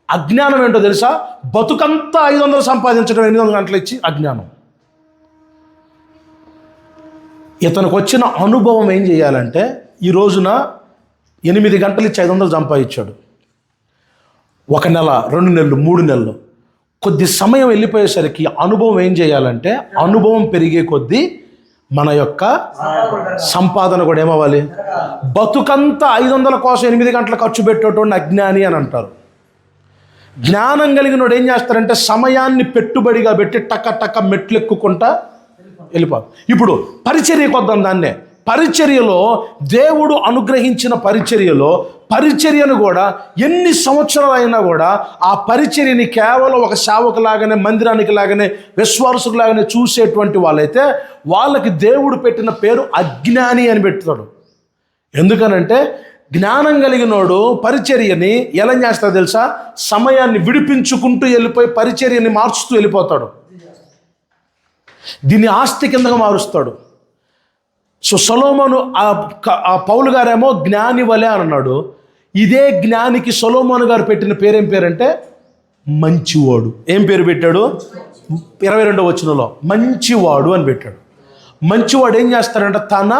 అజ్ఞానం ఏంటో తెలుసా? బతుకంతా 500 సంపాదించడం 800 గంటలు ఇచ్చి అజ్ఞానం. ఇతనికి వచ్చిన అనుభవం ఏం చేయాలంటే ఈ రోజున 8 గంటలు ఇచ్చి 500 సంపాదించాడు. 1 నెల, 2 నెలలు, 3 నెలలు, కొద్ది సమయం వెళ్ళిపోయేసరికి అనుభవం ఏం చేయాలంటే అనుభవం పెరిగే కొద్దీ మన యొక్క సంపాదన కూడా ఏమవ్వాలి? బతుకంతా 500 కోసం 8 గంటలు ఖర్చు పెట్టేటోడిని అజ్ఞాని అని అంటారు. జ్ఞానం కలిగినోడు ఏం చేస్తారంటే సమయాన్ని పెట్టుబడిగా పెట్టి టక్క మెట్లు ఎక్కుకుంటా వెళ్ళిపోదు. ఇప్పుడు పరిచర్యకు వద్దాం. దాన్నే పరిచర్యలో దేవుడు అనుగ్రహించిన పరిచర్యను కూడా ఎన్ని సంవత్సరాలు అయినా కూడా ఆ పరిచర్యని కేవలం ఒక సేవకులాగానే, మందిరానికి లాగానే, విశ్వాసులాగానే చూసేటువంటి వాళ్ళైతే వాళ్ళకి దేవుడు పెట్టిన పేరు అజ్ఞాని అని పెడతాడు. ఎందుకనంటే జ్ఞానం కలిగినోడు పరిచర్యని ఎలా చేస్తాడు తెలుసా? సమయాన్ని విడిపించుకుంటూ వెళ్ళిపోయి పరిచర్యని మార్చుతూ వెళ్ళిపోతాడు. దీన్ని ఆస్తి కిందగా మారుస్తాడు. సో సొలొమోను ఆ పౌలు గారేమో జ్ఞాని వలె అని అన్నాడు. ఇదే జ్ఞానికి సొలొమోను గారు పెట్టిన పేరేం పేరంటే మంచివాడు. ఏం పేరు పెట్టాడు? 22వ వచనంలో మంచివాడు అని పెట్టాడు. మంచివాడు ఏం చేస్తాడంటే తన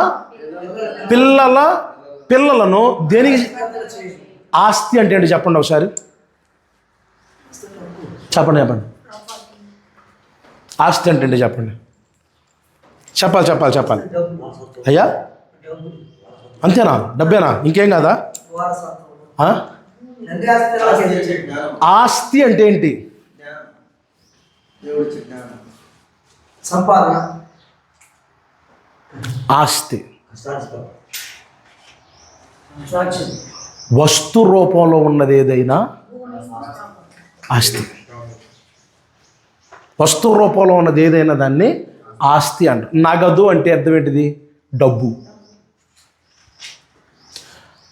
పిల్లలను దేనికి ఆస్తి అంటే ఏంటి చెప్పండి ఒకసారి. చెప్పండి ఆస్తి అంటే ఏంటి చెప్పండి. చెప్పాలి అయ్యా. అంతేనా? డబ్బేనా? ఇంకేం కాదా? ఆస్తి అంటే ఏంటి? ఆస్తి వస్తు రూపంలో ఉన్నది ఏదైనా ఆస్తి. వస్తు రూపంలో ఉన్నది ఏదైనా దాన్ని ఆస్తి అంట. నగదు అంటే అర్థం ఏంటిది? డబ్బు.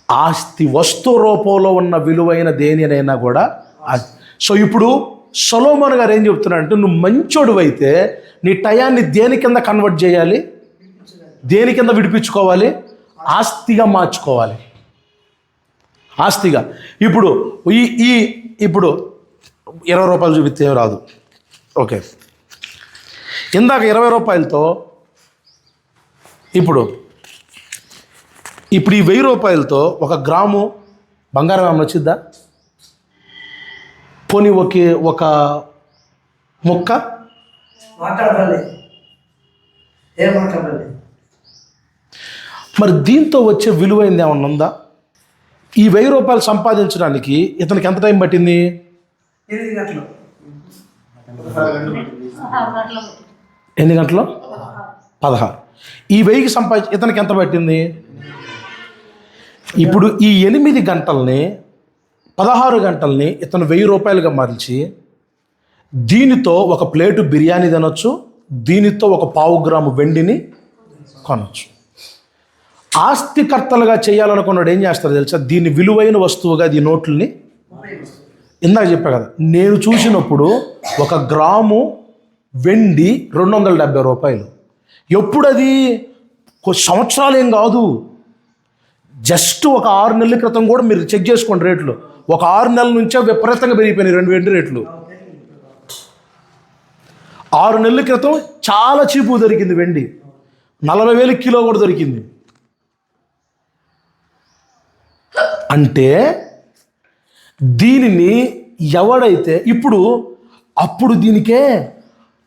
ఆస్తి వస్తు రూపంలో ఉన్న విలువైన దేనినైనా కూడా ఆస్తి. సో ఇప్పుడు సొలొమోను గారు ఏం చెప్తున్నాడంటే నువ్వు మంచోడు అయితే నీ టయాన్ని దేని కింద కన్వర్ట్ చేయాలి? దేని కింద విడిపించుకోవాలి? ఆస్తిగా మార్చుకోవాలి. ఆస్తిగా. ఇప్పుడు ఇప్పుడు 20 రూపాయలు చూపిస్తే రాదు. ఓకే, ఇందాక 20 రూపాయలతో ఇప్పుడు ఈ 1000 రూపాయలతో 1 గ్రాము బంగారం ఏమన్నా వచ్చిద్దా? పోనీ ఒక ముక్క మరి దీంతో వచ్చే విలువైంది ఏమన్నా ఉందా? ఈ 1000 రూపాయలు సంపాదించడానికి ఇతనికి ఎంత టైం పట్టింది? 8 గంటలు. 8 గంటలు 16. ఈ 1000కి ఇతనికి ఎంత పట్టింది? ఇప్పుడు ఈ 8 గంటల్ని 16 గంటల్ని ఇతను 1000 రూపాయలుగా మార్చి దీనితో 1 ప్లేటు బిర్యానీ తినొచ్చు, దీనితో 1 పావు గ్రాము వెండిని కొనొచ్చు. ఆస్తికర్తలుగా చేయాలనుకున్నాడు ఏం చేస్తాడు తెలుసా? దీన్ని విలువైన వస్తువుగా ఈ నోట్లని ఇందాక చెప్పా కదా, నేను చూసినప్పుడు 1 గ్రాము వెండి 270 రూపాయలు. ఎప్పుడు అది? సంవత్సరాలు ఏం కాదు, జస్ట్ ఒక 6 నెలల క్రితం కూడా మీరు చెక్ చేసుకోండి రేట్లు. ఒక 6 నెలల నుంచే విపరీతంగా పెరిగిపోయినాయి 2 వెండి రేట్లు. 6 నెలల క్రితం చాలా చీపు దొరికింది వెండి, 40,000 కిలో కూడా దొరికింది. అంటే దీనిని ఎవడైతే అప్పుడు దీనికే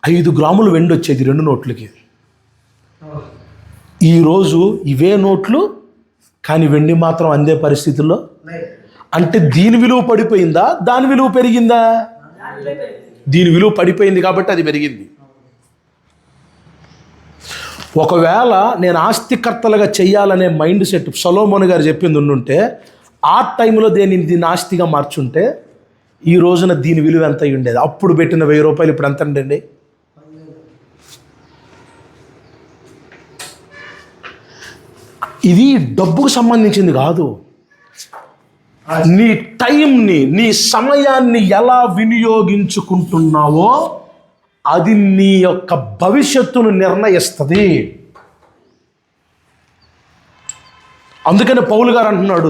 5 గ్రాములు వెండి వచ్చేది 2 నోట్లకి. ఈరోజు ఇవే నోట్లు కానీ వెండి మాత్రం అందే పరిస్థితుల్లో. అంటే దీని విలువ పడిపోయిందా? దాని విలువ పెరిగిందా? దీని విలువ పడిపోయింది కాబట్టి అది పెరిగింది. ఒకవేళ నేను ఆస్తికర్తలుగా చెయ్యాలనే మైండ్ సెట్ సొలొమోను గారు చెప్పింది ఉండుంటే, ఆ టైంలో దీన్ని ఆస్తిగా మార్చుంటే ఈ రోజున దీని విలువ ఎంత అయి ఉండేది? అప్పుడు పెట్టిన 1000 రూపాయలు ఇప్పుడు ఎంత అండి? ఇది డబ్బుకు సంబంధించింది కాదు. నీ టైంని, నీ సమయాన్ని ఎలా వినియోగించుకుంటున్నావో అది నీ యొక్క భవిష్యత్తును నిర్ణయిస్తుంది. అందుకని పౌలు గారు అంటున్నాడు,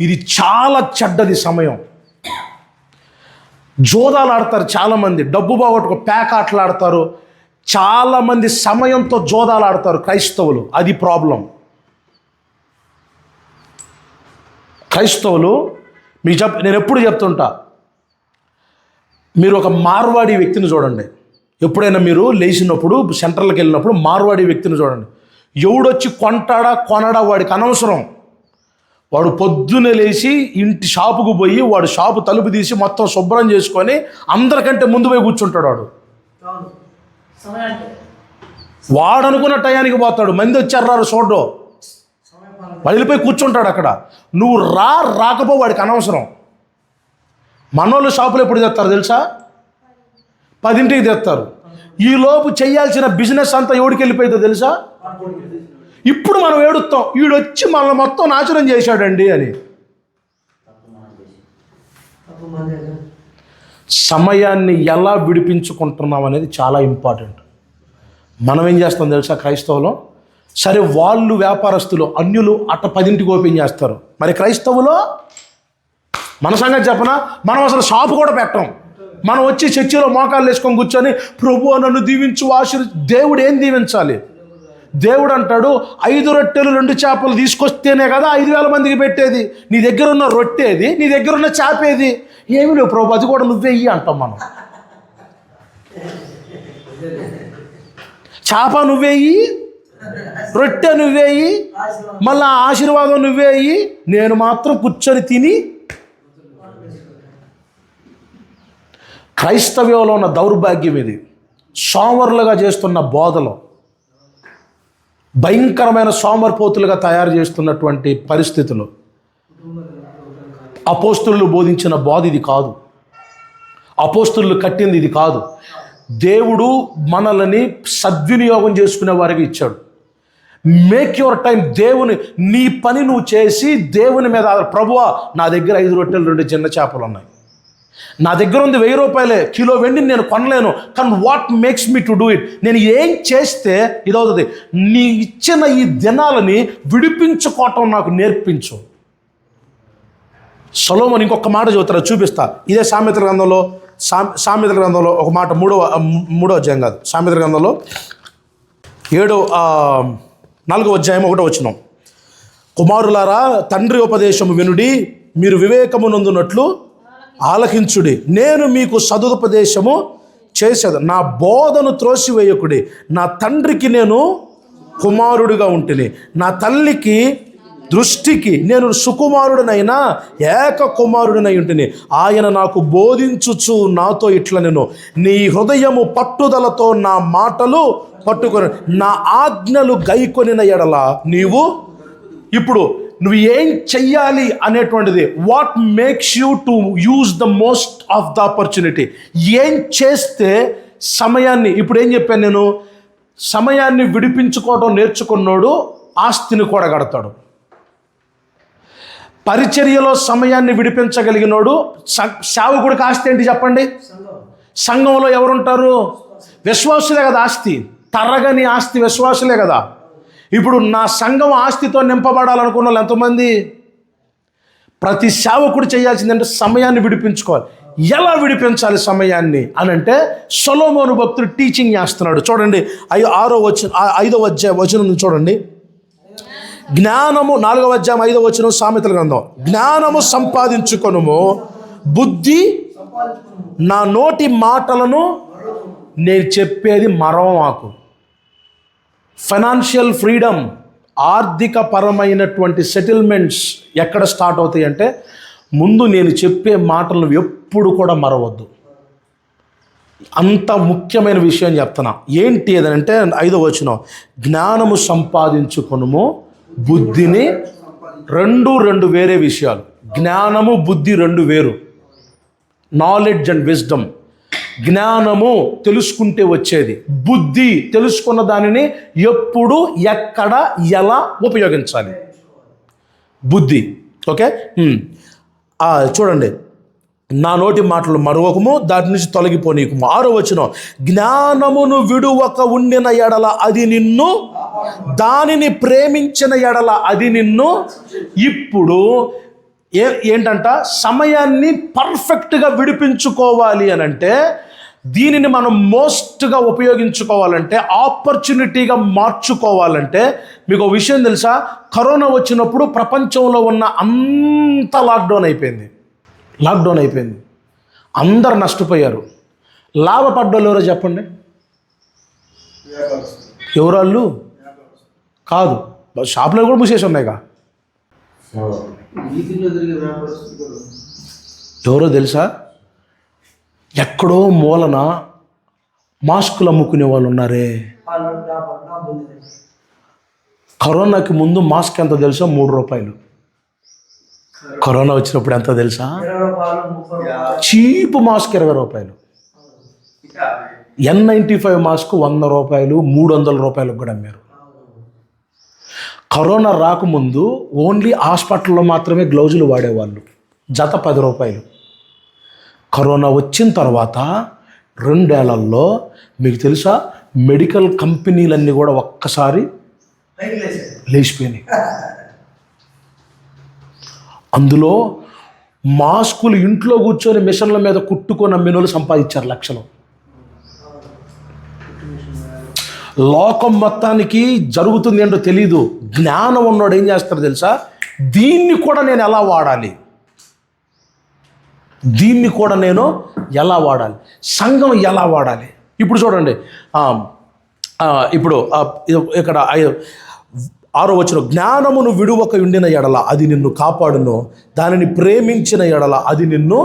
ఇది చాలా చెడ్డది సమయం. జోదాలు ఆడతారు చాలామంది, డబ్బు బాగొట్టుకో పేకాటలు ఆడతారు చాలామంది, సమయంతో జోదాలు ఆడతారు క్రైస్తవులు. అది ప్రాబ్లం. క్రైస్తవులు నేను ఎప్పుడు చెప్తుంటా, మీరు ఒక మార్వాడి వ్యక్తిని చూడండి. ఎప్పుడైనా మీరు లేచినప్పుడు సెంటర్లకు వెళ్ళినప్పుడు మార్వాడి వ్యక్తిని చూడండి. ఎవడొచ్చి కొంటాడా కొనడా వాడికి అనవసరం. వాడు పొద్దున్నే లేచి ఇంటి షాపుకు పోయి వాడు షాపు తలుపు తీసి మొత్తం శుభ్రం చేసుకొని అందరికంటే ముందు పోయి కూర్చుంటాడు. వాడు అనుకున్న టయానికి పోతాడు. మంది వచ్చారు చూడడం, వాడు వెళ్ళిపోయి కూర్చుంటాడు అక్కడ. నువ్వు రాకపో వాడికి అనవసరం. మనోళ్ళు షాపులు ఎప్పుడు తెస్తారు తెలుసా? 10ంటికి తెస్తారు. ఈలోపు చేయాల్సిన బిజినెస్ అంతా ఎవడికి వెళ్ళిపోయిందో తెలుసా? ఇప్పుడు మనం ఏడుస్తాం, వీడొచ్చి మనల్ని మొత్తం నాశనం చేశాడండి అని. సమయాన్ని ఎలా విడిపించుకుంటున్నాం అనేది చాలా ఇంపార్టెంట్. మనం ఏం చేస్తాం తెలుసా క్రైస్తవులు? సరే వాళ్ళు వ్యాపారస్తులు, అన్యులు అట్ట 10ంటికి ఓపెన్ చేస్తారు. మరి క్రైస్తవులో మన సంగతి చెప్పనా? మనం అసలు షాపు కూడా పెట్టం. మనం వచ్చి చర్చిలో మోకాళ్ళు వేసుకొని కూర్చొని ప్రభువా నన్ను దీవించు దేవుడు ఏం దీవించాలి? దేవుడు అంటాడు 5 రొట్టెలు 2 చేపలు తీసుకొస్తేనే కదా 5,000 మందికి పెట్టేది. నీ దగ్గర ఉన్న రొట్టేది, నీ దగ్గర ఉన్న చేపేది? ఏమి లేవు ప్రభు, అది కూడా నువ్వే ఇయ్యి అంటాం మనం. చేప నువ్వేయి, రొట్టె నువ్వేయి, మళ్ళా ఆశీర్వాదం నువ్వేయి, నేను మాత్రం కూర్చొని తిని. క్రైస్తవ్యంలో ఉన్న దౌర్భాగ్యం ఇది. సోమరులుగా చేస్తున్న బోధలో భయంకరమైన సోమరిపోతులుగా తయారు చేస్తున్నటువంటి పరిస్థితులు. అపోస్తులు బోధించిన బోధ ఇది కాదు. అపోస్తులు కట్టింది ఇది కాదు. దేవుడు మనల్ని సద్వినియోగం చేసుకునే వారికి ఇచ్చాడు. Make your time. దేవుని నీ పని నువ్వు చేసి దేవుని మీద ప్రభువా నా దగ్గర 5 రొట్టెలు 2 చిన్న చేపలు ఉన్నాయి, నా దగ్గర ఉంది 1000 రూపాయలే, కిలో వెండిని నేను కొనలేను, కానీ what makes me to do it? నేను ఏం చేస్తే ఇదవుతుంది? నీ ఇచ్చిన ఈ దినాలని విడిపించుకోవటం నాకు నేర్పించు. సొలొమోను ఇంకొక మాట చదువుతారా, చూపిస్తా. ఇదే సామెతల గ్రంథంలో ఒక మాట, మూడో అధ్యాయం కాదు, సామెతల గ్రంథంలో 4వ అధ్యాయం 1వ వచనం. కుమారులారా తండ్రి ఉపదేశము వినుడి, మీరు వివేకము నొందునట్లు ఆలకించుడి. నేను మీకు సదుపదేశము చేసేది, నా బోధను త్రోసివేయకుడి. నా తండ్రికి నేను కుమారుడిగా ఉంటిని, నా తల్లికి దృష్టికి నేను సుకుమారుడినైనా ఏక కుమారుడినై ఉంటిని. ఆయన నాకు బోధించుచు నాతో ఇట్లా, నేను నీ హృదయము పట్టుదలతో నా మాటలు పట్టుకొని నా ఆజ్ఞలు గైకొనిన ఎడల నీవు. ఇప్పుడు నువ్వు ఏం చెయ్యాలి అనేటువంటిది, what makes you to use the most of the opportunity. ఏం చేస్తే సమయాన్ని, ఇప్పుడు ఏం చెప్పాను నేను, సమయాన్ని విడిపించుకోవడం నేర్చుకున్నాడు ఆస్తిని కూడా కడతాడు. పరిచర్యలో సమయాన్ని విడిపించగలిగినోడు సేవకుడికి ఆస్తి ఏంటి చెప్పండి? సంఘంలో ఎవరుంటారు? విశ్వాసులే కదా ఆస్తి. తరగని ఆస్తి విశ్వాసులే కదా. ఇప్పుడు నా సంఘం ఆస్తితో నింపబడాలనుకున్న వాళ్ళు ఎంతమంది? ప్రతి సేవకుడు చేయాల్సిందంటే సమయాన్ని విడిపించుకోవాలి. ఎలా విడిపించాలి సమయాన్ని అని అంటే సొలొమోను భక్తుడు టీచింగ్ చేస్తున్నాడు. చూడండి 5వ వచనం చూడండి. జ్ఞానము 4వ అధ్యాయం 5వ వచనం సామెతల గ్రంథం. జ్ఞానము సంపాదించుకొనుము, బుద్ధి నా నోటి మాటలను నేను చెప్పేది మరవమాకు. ఫైనాన్షియల్ ఫ్రీడమ్, ఆర్థిక పరమైనటువంటి సెటిల్మెంట్స్ ఎక్కడ స్టార్ట్ అవుతాయి అంటే, ముందు నేను చెప్పే మాటలను ఎప్పుడు కూడా మరవద్దు. అంత ముఖ్యమైన విషయం చెప్తున్నా. ఏంటి ఏదంటే 5వ వచనం, జ్ఞానము సంపాదించుకొనుము బుద్ధిని. రెండు వేరే విషయాలు. జ్ఞానము బుద్ధి రెండు వేరు. Knowledge and wisdom. జ్ఞానము తెలుసుకుంటే వచ్చేది, బుద్ధి తెలుసుకున్న దానిని ఎప్పుడు ఎక్కడ ఎలా ఉపయోగించాలి, బుద్ధి. ఓకే, చూడండి, నా నోటి మాటలు మరొకము, దాటి నుంచి తొలగిపోనీకుము. 6వ వచనం, జ్ఞానమును విడువక ఉండిన ఎడల అది నిన్ను, దానిని ప్రేమించిన ఎడల అది నిన్ను. ఇప్పుడు ఏంటంట, సమయాన్ని పర్ఫెక్ట్గా విడిపించుకోవాలి అని అంటే, దీనిని మనం మోస్ట్గా ఉపయోగించుకోవాలంటే, ఆపర్చునిటీగా మార్చుకోవాలంటే, మీకు ఒక విషయం తెలుసా, కరోనా వచ్చినప్పుడు ప్రపంచంలో ఉన్న అంత లాక్డౌన్ అయిపోయింది. అందరు నష్టపోయారు. లాభపడ్డోళ్ళు ఎవరో చెప్పండి. ఎవరాళ్ళు కాదు, షాపులో కూడా మూసేసి ఉన్నాయిగా. ఎవరో తెలుసా, ఎక్కడో మూలన మాస్కులు అమ్ముకునే వాళ్ళు ఉన్నారే. కరోనాకి ముందు మాస్క్ ఎంత తెలుసా? 3 రూపాయలు. కరోనా వచ్చినప్పుడు ఎంత తెలుసా? చీప్ మాస్క్ 20 రూపాయలు. N95 మాస్క్ 100 రూపాయలు, 300 రూపాయలకు కూడా అమ్మారు. కరోనా రాకముందు ఓన్లీ హాస్పిటల్లో మాత్రమే గ్లౌజులు వాడేవాళ్ళు, జత 10 రూపాయలు. కరోనా వచ్చిన తర్వాత 2 ఏళ్లలో మీకు తెలుసా, మెడికల్ కంపెనీలన్నీ కూడా ఒక్కసారి లేచిపోయినాయి. అందులో మాస్కులు ఇంట్లో కూర్చొని మిషన్ల మీద కుట్టుకొని అమ్మిన వాళ్ళు సంపాదించారు లక్షలు. లోకం మొత్తానికి జరుగుతుంది ఏంటో తెలీదు. జ్ఞానం ఉన్నోడు ఏం చేస్తాడు తెలుసా, దీన్ని కూడా నేను ఎలా వాడాలి, సంఘం ఎలా వాడాలి. ఇప్పుడు చూడండి, ఇప్పుడు ఇక్కడ 6వ వచనం, జ్ఞానమును విడువక ఉండిన ఎడల అది నిన్ను కాపాడును, దానిని ప్రేమించిన ఎడల అది నిన్ను.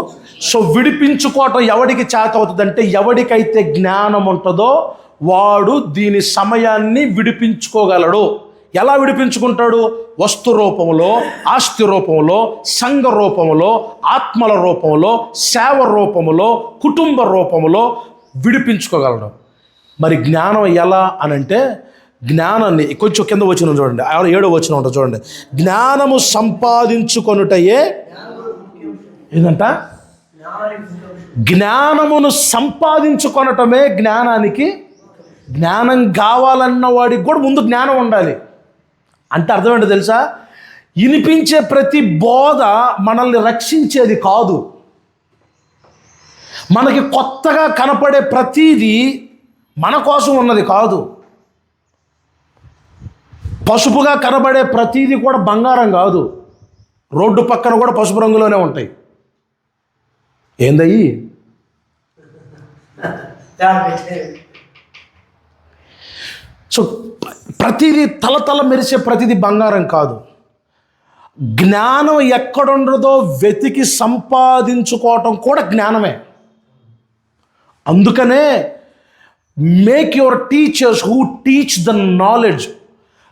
సో విడిపించుకోవటం ఎవడికి చేత అవుతుందంటే, ఎవడికైతే జ్ఞానం ఉంటుందో వాడు దీని సమయాన్ని విడిపించుకోగలడు. ఎలా విడిపించుకుంటాడు? వస్తు రూపంలో, ఆస్తి రూపంలో, సంఘ రూపంలో, ఆత్మల రూపంలో, సేవ రూపంలో, కుటుంబ రూపంలో విడిపించుకోగలడు. మరి జ్ఞానం ఎలా అనంటే, జ్ఞానాన్ని కొంచెం కింద వచ్చిన చూడండి, 7వ వచనం ఉంటుంది చూడండి, జ్ఞానము సంపాదించుకొనుటయే ఏంటంట, జ్ఞానమును సంపాదించుకొనటమే జ్ఞానానికి. జ్ఞానం కావాలన్న వాడికి కూడా ముందు జ్ఞానం ఉండాలి. అంటే అర్థం ఏంటో తెలుసా, వినిపించే ప్రతి బోధ మనల్ని రక్షించేది కాదు. మనకి కొత్తగా కనపడే ప్రతీది మన కోసం ఉన్నది కాదు. పసుపుగా కనబడే ప్రతీది కూడా బంగారం కాదు. రోడ్డు పక్కన కూడా పసుపు రంగులోనే ఉంటాయి. ఏందయ్యి? సో ప్రతిదీ తలతల మెరిసే ప్రతిదీ బంగారం కాదు. జ్ఞానం ఎక్కడుండదో వెతికి సంపాదించుకోవటం కూడా జ్ఞానమే. అందుకనే make your teachers who teach the knowledge.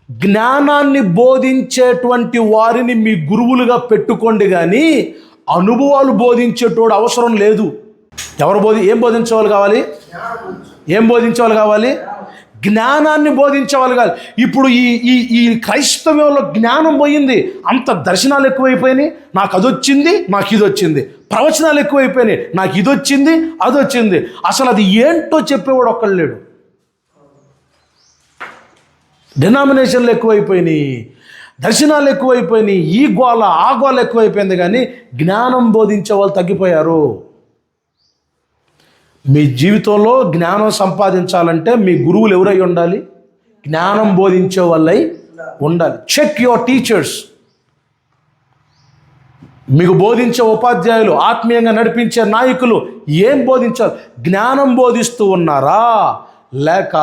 జ్ఞానాన్ని బోధించేటువంటి వారిని మీ గురువులుగా పెట్టుకోండి, కానీ అనుభవాలు బోధించేటోడు అవసరం లేదు. ఏం బోధించేవాళ్ళు కావాలి? జ్ఞానాన్ని బోధించేవాళ్ళు కాదు. ఇప్పుడు ఈ క్రైస్తవ్యంలో జ్ఞానం పోయింది. అంత దర్శనాలు ఎక్కువైపోయినాయి, నాకు అదొచ్చింది, నాకు ఇది వచ్చింది. ప్రవచనాలు ఎక్కువైపోయినాయి, నాకు ఇది వచ్చింది, అది వచ్చింది. అసలు అది ఏంటో చెప్పేవాడు ఒక్కళ్ళు లేడు. డినామినేషన్లు ఎక్కువైపోయినాయి, దర్శనాలు ఎక్కువైపోయినాయి, ఈ గోల ఆ గోల ఎక్కువైపోయింది, కానీ జ్ఞానం బోధించే వాళ్ళు తగ్గిపోయారు. మీ జీవితంలో జ్ఞానం సంపాదించాలంటే మీ గురువులు ఎవరై ఉండాలి? జ్ఞానం బోధించే వాళ్ళై ఉండాలి. Check your teachers. మీకు బోధించే ఉపాధ్యాయులు, ఆత్మీయంగా నడిపించే నాయకులు ఏం బోధించారు? జ్ఞానం బోధిస్తూ ఉన్నారా, లేక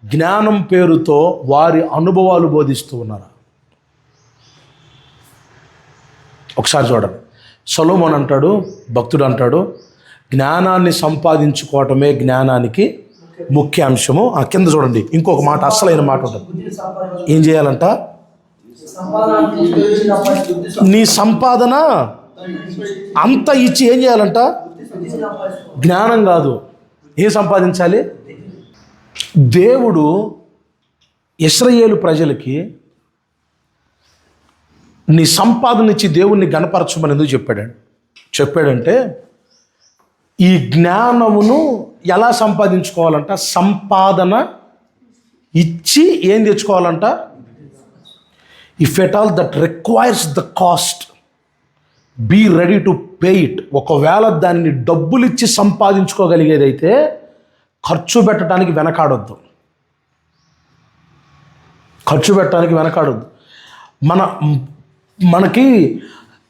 జ్ఞానం పేరుతో వారి అనుభవాలు బోధిస్తూ ఉన్నారా? ఒకసారి చూడండి. సొలొమోన్ అంటాడు, భక్తుడు అంటాడు, జ్ఞానాన్ని సంపాదించుకోవటమే జ్ఞానానికి ముఖ్య అంశము. కింద చూడండి, ఇంకొక మాట, అస్సలైన మాట ఉంటుంది. ఏం చేయాలంట? నీ సంపాదన అంత ఇచ్చి ఏం చేయాలంట? జ్ఞానం కాదు, ఏం సంపాదించాలి? దేవుడు ఇశ్రాయేలు ప్రజలకి నీ సంపాదన ఇచ్చి దేవుణ్ణి గణపరచమని ఎందుకు చెప్పాడంటే ఈ జ్ఞానమును ఎలా సంపాదించుకోవాలంట? సంపాదన ఇచ్చి ఏం తెచ్చుకోవాలంట? If at all that requires the cost, be ready to pay it. ఒకవేళ దాన్ని డబ్బులు ఇచ్చి సంపాదించుకోగలిగేదైతే ఖర్చు పెట్టడానికి వెనకాడొద్దు. మనకి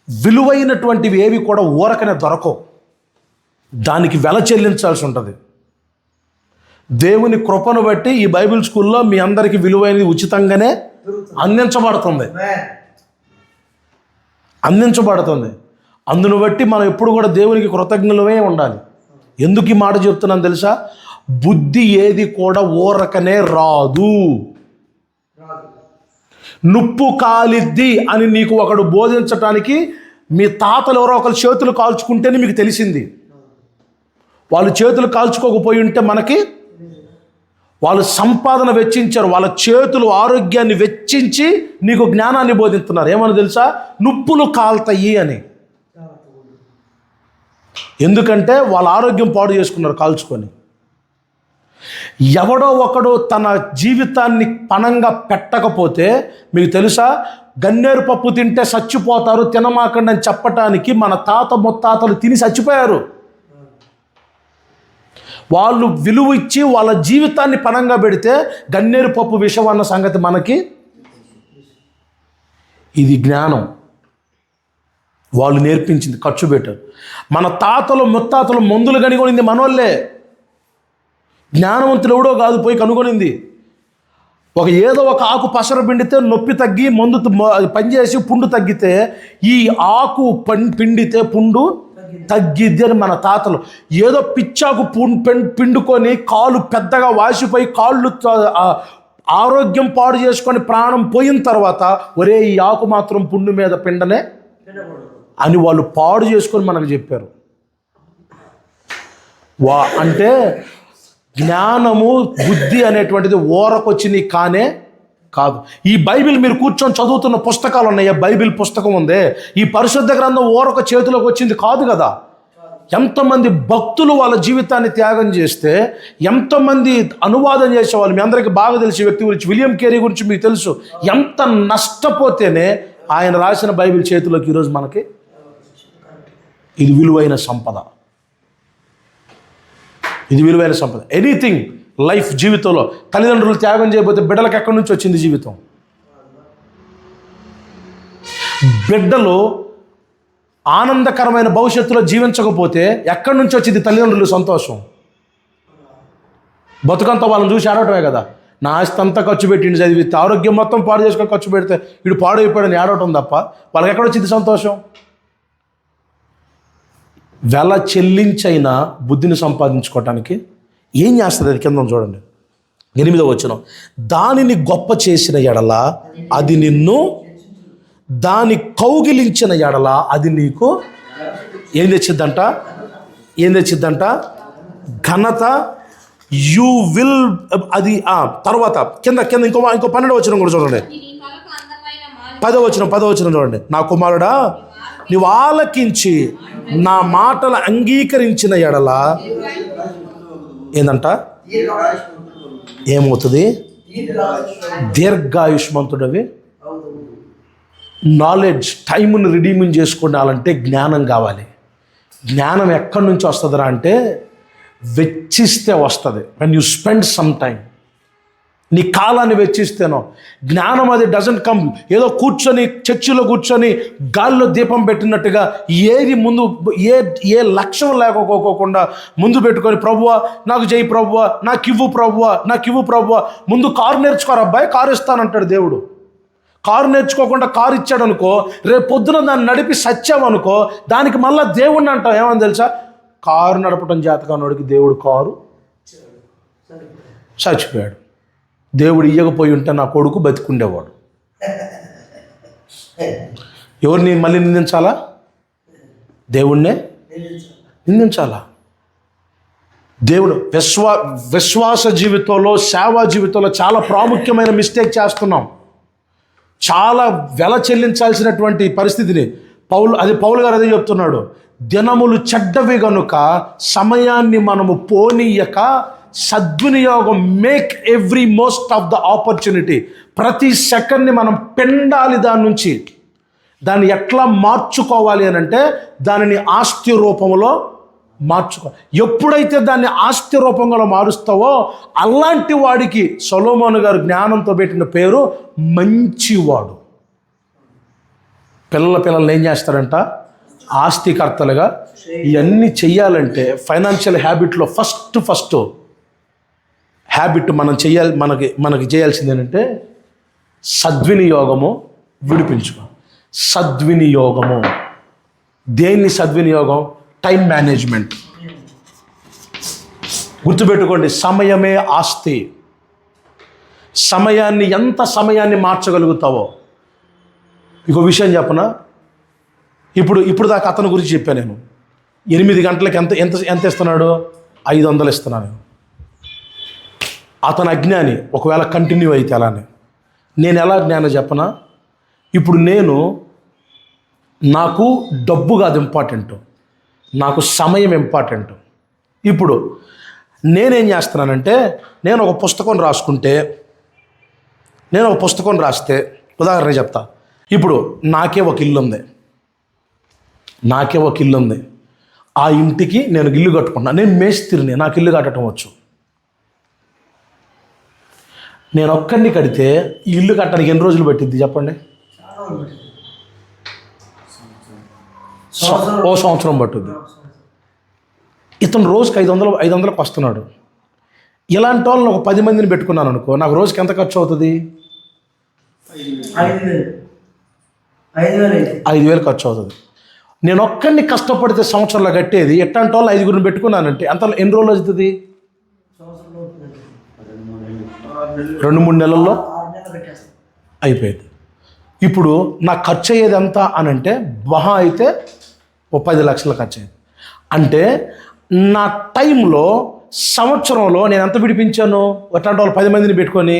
విలువైనటువంటివి ఏవి కూడా ఊరకనే దొరకవు, దానికి వెల చెల్లించాల్సి ఉంటుంది. దేవుని కృపను బట్టి ఈ బైబిల్ స్కూల్లో మీ అందరికీ విలువైనది ఉచితంగానే అందించబడుతుంది. అందును బట్టి మనం ఎప్పుడు కూడా దేవునికి కృతజ్ఞులమే ఉండాలి. ఎందుకు ఈ మాట చెప్తున్నాను తెలుసా? బుద్ధి ఏది కూడా ఊరకనే రాదు. నుప్పు కాలిద్ది అని నీకు ఒకడు బోధించటానికి మీ తాతలు ఎవరో ఒకరు చేతులు కాల్చుకుంటేనే మీకు తెలిసింది. వాళ్ళు చేతులు కాల్చుకోకపోయి ఉంటే మనకి, వాళ్ళు సంపాదన వెచ్చించారు, వాళ్ళ చేతులు ఆరోగ్యాన్ని వెచ్చించి నీకు జ్ఞానాన్ని బోధిస్తున్నారు. ఏమని తెలుసా? నుప్పులు కాల్తాయి అని. ఎందుకంటే వాళ్ళ ఆరోగ్యం పాడు చేసుకున్నారు కాల్చుకొని. ఎవడో ఒకడు తన జీవితాన్ని పణంగా పెట్టకపోతే, మీకు తెలుసా, గన్నేరు పప్పు తింటే చచ్చిపోతారు తినమాకండి అని చెప్పటానికి మన తాత ముత్తాతలు తిని చచ్చిపోయారు. వాళ్ళు విలువ ఇచ్చి వాళ్ళ జీవితాన్ని పణంగా పెడితే గన్నేరు పప్పు విషం అన్న సంగతి మనకి. ఇది జ్ఞానం, వాళ్ళు నేర్పించింది, ఖర్చు పెట్టారు. మన తాతలు ముత్తాతలు మందులు కనుగొనింది మనోళ్ళే. జ్ఞానవంతులు ఎవడో కాదు పోయి కనుగొనింది. ఏదో ఒక ఆకు పసర పిండితే నొప్పి తగ్గి మందు పనిచేసి పుండు తగ్గితే, ఈ ఆకు పిండితే పుండు తగ్గిద్ది అని మన తాతలు. ఏదో పిచ్చాకు పిండుకొని కాలు పెద్దగా వాసిపోయి కాళ్ళు ఆరోగ్యం పాడు చేసుకొని ప్రాణం పోయిన తర్వాత, ఒరే ఈ ఆకు మాత్రం పుండు మీద పిండనే అని వాళ్ళు పాడు చేసుకొని మనకు చెప్పారు. అంటే జ్ఞానము బుద్ధి అనేటువంటిది ఓరకొచ్చింది కాదు. ఈ బైబిల్ మీరు కూర్చొని చదువుతున్న పుస్తకాలు ఉన్నాయి, బైబిల్ పుస్తకం ఉంది, ఈ పరిశుద్ధ గ్రంథం ఓరక చేతిలోకి వచ్చింది కాదు కదా. ఎంతమంది భక్తులు వాళ్ళ జీవితాన్ని త్యాగం చేస్తే, ఎంతమంది అనువాదం చేసేవాళ్ళు, మీ అందరికీ బాగా తెలిసే వ్యక్తి గురించి, విలియం కేరీ గురించి మీకు తెలుసు. ఎంత నష్టపోతేనే ఆయన రాసిన బైబిల్ చేతిలోకి ఈరోజు మనకి. ఇది విలువైన సంపద. ఎనీథింగ్ లైఫ్, జీవితంలో తల్లిదండ్రులు త్యాగం చేయకపోతే బిడ్డలకు ఎక్కడి నుంచి వచ్చింది జీవితం? బిడ్డలు ఆనందకరమైన భవిష్యత్తులో జీవించకపోతే ఎక్కడి నుంచి వచ్చింది తల్లిదండ్రులు సంతోషం? బతుకంతా వాళ్ళని చూసి ఆడటమే కదా. నా ఆస్తి అంతా ఖర్చు పెట్టిండి చదివితే, ఆరోగ్యం మొత్తం పాడు చేసుకొని ఖర్చు పెడితే వీడు పాడైపోయాడని ఆడటం తప్ప వాళ్ళకి ఎక్కడ వచ్చింది సంతోషం? వెల చెల్లించైనా బుద్ధిని సంపాదించుకోవటానికి ఏం చేస్తుంది? అది కింద చూడండి, 8వ వచనం. దానిని గొప్ప చేసిన ఎడల అది నిన్ను, దాని కౌగిలించిన ఎడల అది నీకు ఏం తెచ్చిద్దంట? ఘనత. You will. అది తర్వాత కింద ఇంకో 12వ వచనం కూడా చూడండి. 10వ వచనం చూడండి. నా కుమారుడా, నీవు ఆలకించి నా మాటలు అంగీకరించిన ఎడల ఏందంట? ఏమవుతుంది? దీర్ఘాయుష్మంతుడవి. నాలెడ్జ్, టైంను రిడీమింగ్ చేసుకోవాలంటే జ్ఞానం కావాలి. జ్ఞానం ఎక్కడి నుంచి వస్తుందిరా అంటే వెచ్చిస్తే వస్తుంది. When you spend some time, నీ కాలాన్ని వెచ్చిస్తేనో జ్ఞానం. అది డజంట్ కమ్ ఏదో కూర్చొని చర్చిలో కూర్చొని గాల్లో దీపం పెట్టినట్టుగా ఏది ముందు ఏ లక్ష్యం లేకపోకుండా ముందు పెట్టుకొని, ప్రభువా నాకు జై, ప్రభువా నాకు ఇవ్వు, ప్రభువా ముందు కారు నేర్చుకోరు అబ్బాయి, కారు ఇస్తానంటాడు దేవుడు. కారు నేర్చుకోకుండా కారు ఇచ్చాడు అనుకో, రేపు పొద్దున దాన్ని నడిపి సత్యామనుకో, దానికి మళ్ళీ దేవుణ్ణి అంటాం. ఏమని తెలుసా? కారు నడపడం చేతకానోడికి దేవుడు కారు చచ్చిపోయాడు. దేవుడు ఇయ్యకపోయి ఉంటే నా కొడుకు బతికుండేవాడు. ఎవరిని మళ్ళీ నిందించాలా? దేవుణ్ణే నిందించాలా? దేవుడు విశ్వాస జీవితంలో, సేవా జీవితంలో చాలా ప్రాముఖ్యమైన మిస్టేక్ చేస్తున్నాం. చాలా వెల చెల్లించాల్సినటువంటి పరిస్థితిని పౌలు గారు అదే చెప్తున్నాడు. దినములు చెడ్డవి గనుక సమయాన్ని మనము పోనీయక సద్వినియోగం, make every most of the opportunity. ప్రతి సెకండ్ని మనం పెండాలి. దాని నుంచి దాన్ని ఎట్లా మార్చుకోవాలి అని అంటే దానిని ఆస్తి రూపంలో ఎప్పుడైతే దాన్ని ఆస్తి రూపంలో మారుస్తావో అలాంటి వాడికి సొలొమోను గారు జ్ఞానంతో పెట్టిన పేరు మంచివాడు. పిల్లల్ని ఏం చేస్తారంట? ఆస్తికర్తలుగా. ఇవన్నీ చెయ్యాలంటే ఫైనాన్షియల్ హ్యాబిట్లో ఫస్ట్ హ్యాబిట్ మనకి చేయాల్సింది ఏంటంటే సద్వినియోగము విడిపించుకో. సద్వినియోగము. దేన్ని సద్వినియోగం? Time management. గుర్తుపెట్టుకోండి, సమయమే ఆస్తి. ఎంత సమయాన్ని మార్చగలుగుతావో. ఇంకో విషయం చెప్పనా? ఇప్పుడు దాకా అతని గురించి చెప్పాను నేను. 8 గంటలకు ఎంత ఇస్తున్నాడు? 500 ఇస్తున్నాను. అతను అజ్ఞాని. ఒకవేళ కంటిన్యూ అయితే అలానే. నేను ఎలా జ్ఞానం చెప్పనా? ఇప్పుడు నాకు డబ్బు కాదు ఇంపార్టెంట్, నాకు సమయం ఇంపార్టెంట్. ఇప్పుడు నేనేం చేస్తున్నానంటే నేను ఒక పుస్తకం రాస్తే ఉదాహరణ చెప్తా. ఇప్పుడు నాకే ఒక ఇల్లు ఉంది. ఆ ఇంటికి నేను ఇల్లు కట్టుకుంటున్నా. నేను మేస్త్రిని, నాకు ఇల్లు కట్టడం వచ్చు. నేను ఒక్కడిని కడితే ఈ ఇల్లు కట్టడానికి ఎన్ని రోజులు పట్టిద్ది చెప్పండి? ఓ సంవత్సరం పట్టుద్ది. ఇతను రోజుకి 500కి వస్తున్నాడు. ఇలాంటి వాళ్ళని ఒక 10 మందిని పెట్టుకున్నాను అనుకో, నాకు రోజుకి ఎంత ఖర్చు అవుతుంది? 5,000 ఖర్చు అవుతుంది. నేను ఒక్కడిని కష్టపడితే సంవత్సరంలో కట్టేది. ఎట్లాంటి వాళ్ళు 5గురిని పెట్టుకున్నానంటే ఎన్ని రోజులు అవుతుంది? 2-3 నెలల్లో అయిపోయింది. ఇప్పుడు నాకు ఖర్చు అయ్యేది ఎంత అని అంటే మహా అయితే 10 లక్షల ఖర్చు అయ్యేది. అంటే నా టైంలో సంవత్సరంలో నేను ఎంత విడిపించాను? ఎట్లాంటి వాళ్ళు 10 మందిని పెట్టుకొని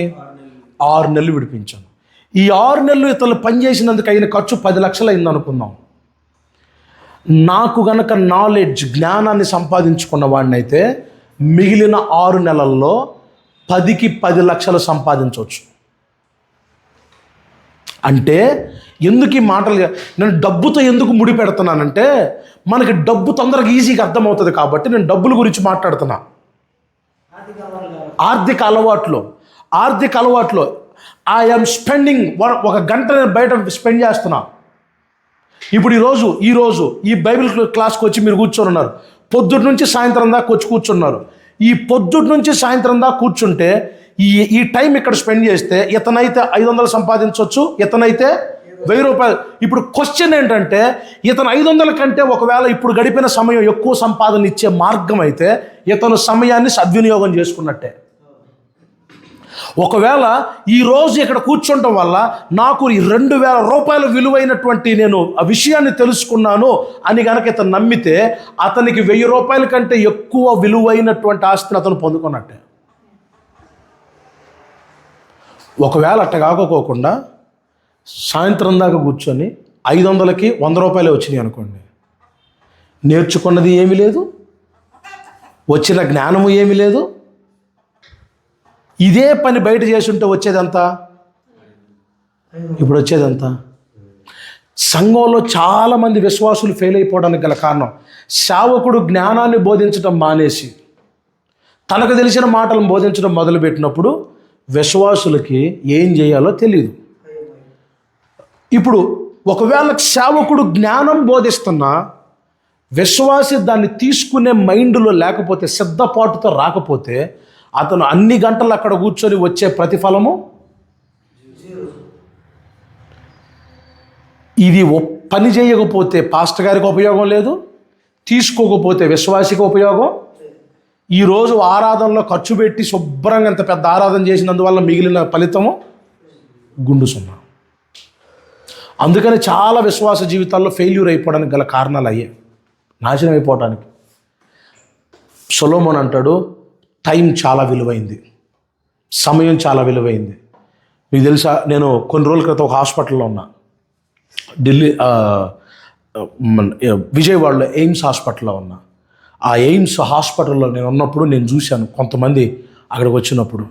6 నెలలు విడిపించాను. ఈ 6 నెలలు ఇతరులు పనిచేసినందుకు అయిన ఖర్చు 10 లక్షలు అయింది అనుకుందాం. నాకు గనక నాలెడ్జ్, జ్ఞానాన్ని సంపాదించుకున్న వాడిని అయితే మిగిలిన 6 నెలల్లో 10కి 10 లక్షలు సంపాదించవచ్చు. అంటే ఎందుకు ఈ మాటలు? నేను డబ్బుతో ఎందుకు ముడి పెడుతున్నానంటే మనకి డబ్బు తొందరగా ఈజీగా అర్థమవుతుంది కాబట్టి నేను డబ్బుల గురించి మాట్లాడుతున్నా. ఆర్థిక అలవాట్లు ఐఎమ్ స్పెండింగ్. ఒక గంట నేను బయట స్పెండ్ చేస్తున్నా. ఇప్పుడు ఈరోజు ఈ బైబిల్ క్లాస్కి వచ్చి మీరు కూర్చొని ఉన్నారు. పొద్దుటి నుంచి సాయంత్రం దాకా వచ్చి కూర్చున్నారు. ఈ పొద్దుటి నుంచి సాయంత్రం దాకా కూర్చుంటే ఈ టైం ఇక్కడ స్పెండ్ చేస్తే ఇతనైతే 500 సంపాదించవచ్చు, ఇతనైతే 1000 రూపాయలు. ఇప్పుడు క్వశ్చన్ ఏంటంటే ఇతను 500 కంటే ఒకవేళ ఇప్పుడు గడిపిన సమయం ఎక్కువ సంపాదన ఇచ్చే మార్గం అయితే ఇతను సమయాన్ని సద్వినియోగం చేసుకున్నట్టే. ఒకవేళ ఈరోజు ఇక్కడ కూర్చోవటం వల్ల నాకు 2,000 రూపాయల విలువైనటువంటి నేను ఆ విషయాన్ని తెలుసుకున్నాను అని కనుక ఇతను నమ్మితే అతనికి 1000 రూపాయల కంటే ఎక్కువ విలువైనటువంటి ఆస్తిని అతను పొందుకున్నట్టే. ఒకవేళ అట్ట కాకపోకుండా సాయంత్రం దాకా కూర్చొని 500కి 100 రూపాయలే వచ్చినాయి అనుకోండి, నేర్చుకున్నది ఏమీ లేదు, వచ్చిన జ్ఞానము ఏమీ లేదు. ఇదే పని బయట చేసుంటే వచ్చేదంతా, ఇప్పుడు వచ్చేదంతా. సంఘంలో చాలామంది విశ్వాసులు ఫెయిల్ అయిపోవడానికి గల కారణం సేవకుడు జ్ఞానాన్ని బోధించడం మానేసి తనకు తెలిసిన మాటలను బోధించడం మొదలుపెట్టినప్పుడు విశ్వాసులకి ఏం చేయాలో తెలియదు. ఇప్పుడు ఒకవేళ సేవకుడు జ్ఞానం బోధిస్తున్నా విశ్వాసి దాన్ని తీసుకునే మైండ్లో లేకపోతే, సిద్ధపాటుతో రాకపోతే అతను అన్ని గంటలు అక్కడ కూర్చొని వచ్చే ప్రతిఫలము ఇది పని చేయకపోతే పాస్టర్ గారికి ఉపయోగం లేదు, తీసుకోకపోతే విశ్వాసికి ఉపయోగం. ఈరోజు ఆరాధనలో ఖర్చు పెట్టి శుభ్రంగా ఎంత పెద్ద ఆరాధన చేసినందువల్ల మిగిలిన ఫలితము గుండు సున్నా. అందుకని చాలా విశ్వాస జీవితాల్లో ఫెయిల్యూర్ అయిపోవడానికి గల కారణాలు అయ్యాయి, నాశనం అయిపోవడానికి. సొలొమోన్ అంటాడు, టైం చాలా విలువైంది, సమయం చాలా విలువైంది. మీకు తెలుసా, నేను కొన్ని రోజుల క్రితం ఒక హాస్పిటల్లో ఉన్నా, ఢిల్లీ విజయవాడలో ఎయిమ్స్ హాస్పిటల్లో ఉన్నా. ఆ ఎయిమ్స్ హాస్పిటల్లో నేను ఉన్నప్పుడు నేను చూశాను కొంతమంది అక్కడికి వచ్చినప్పుడు,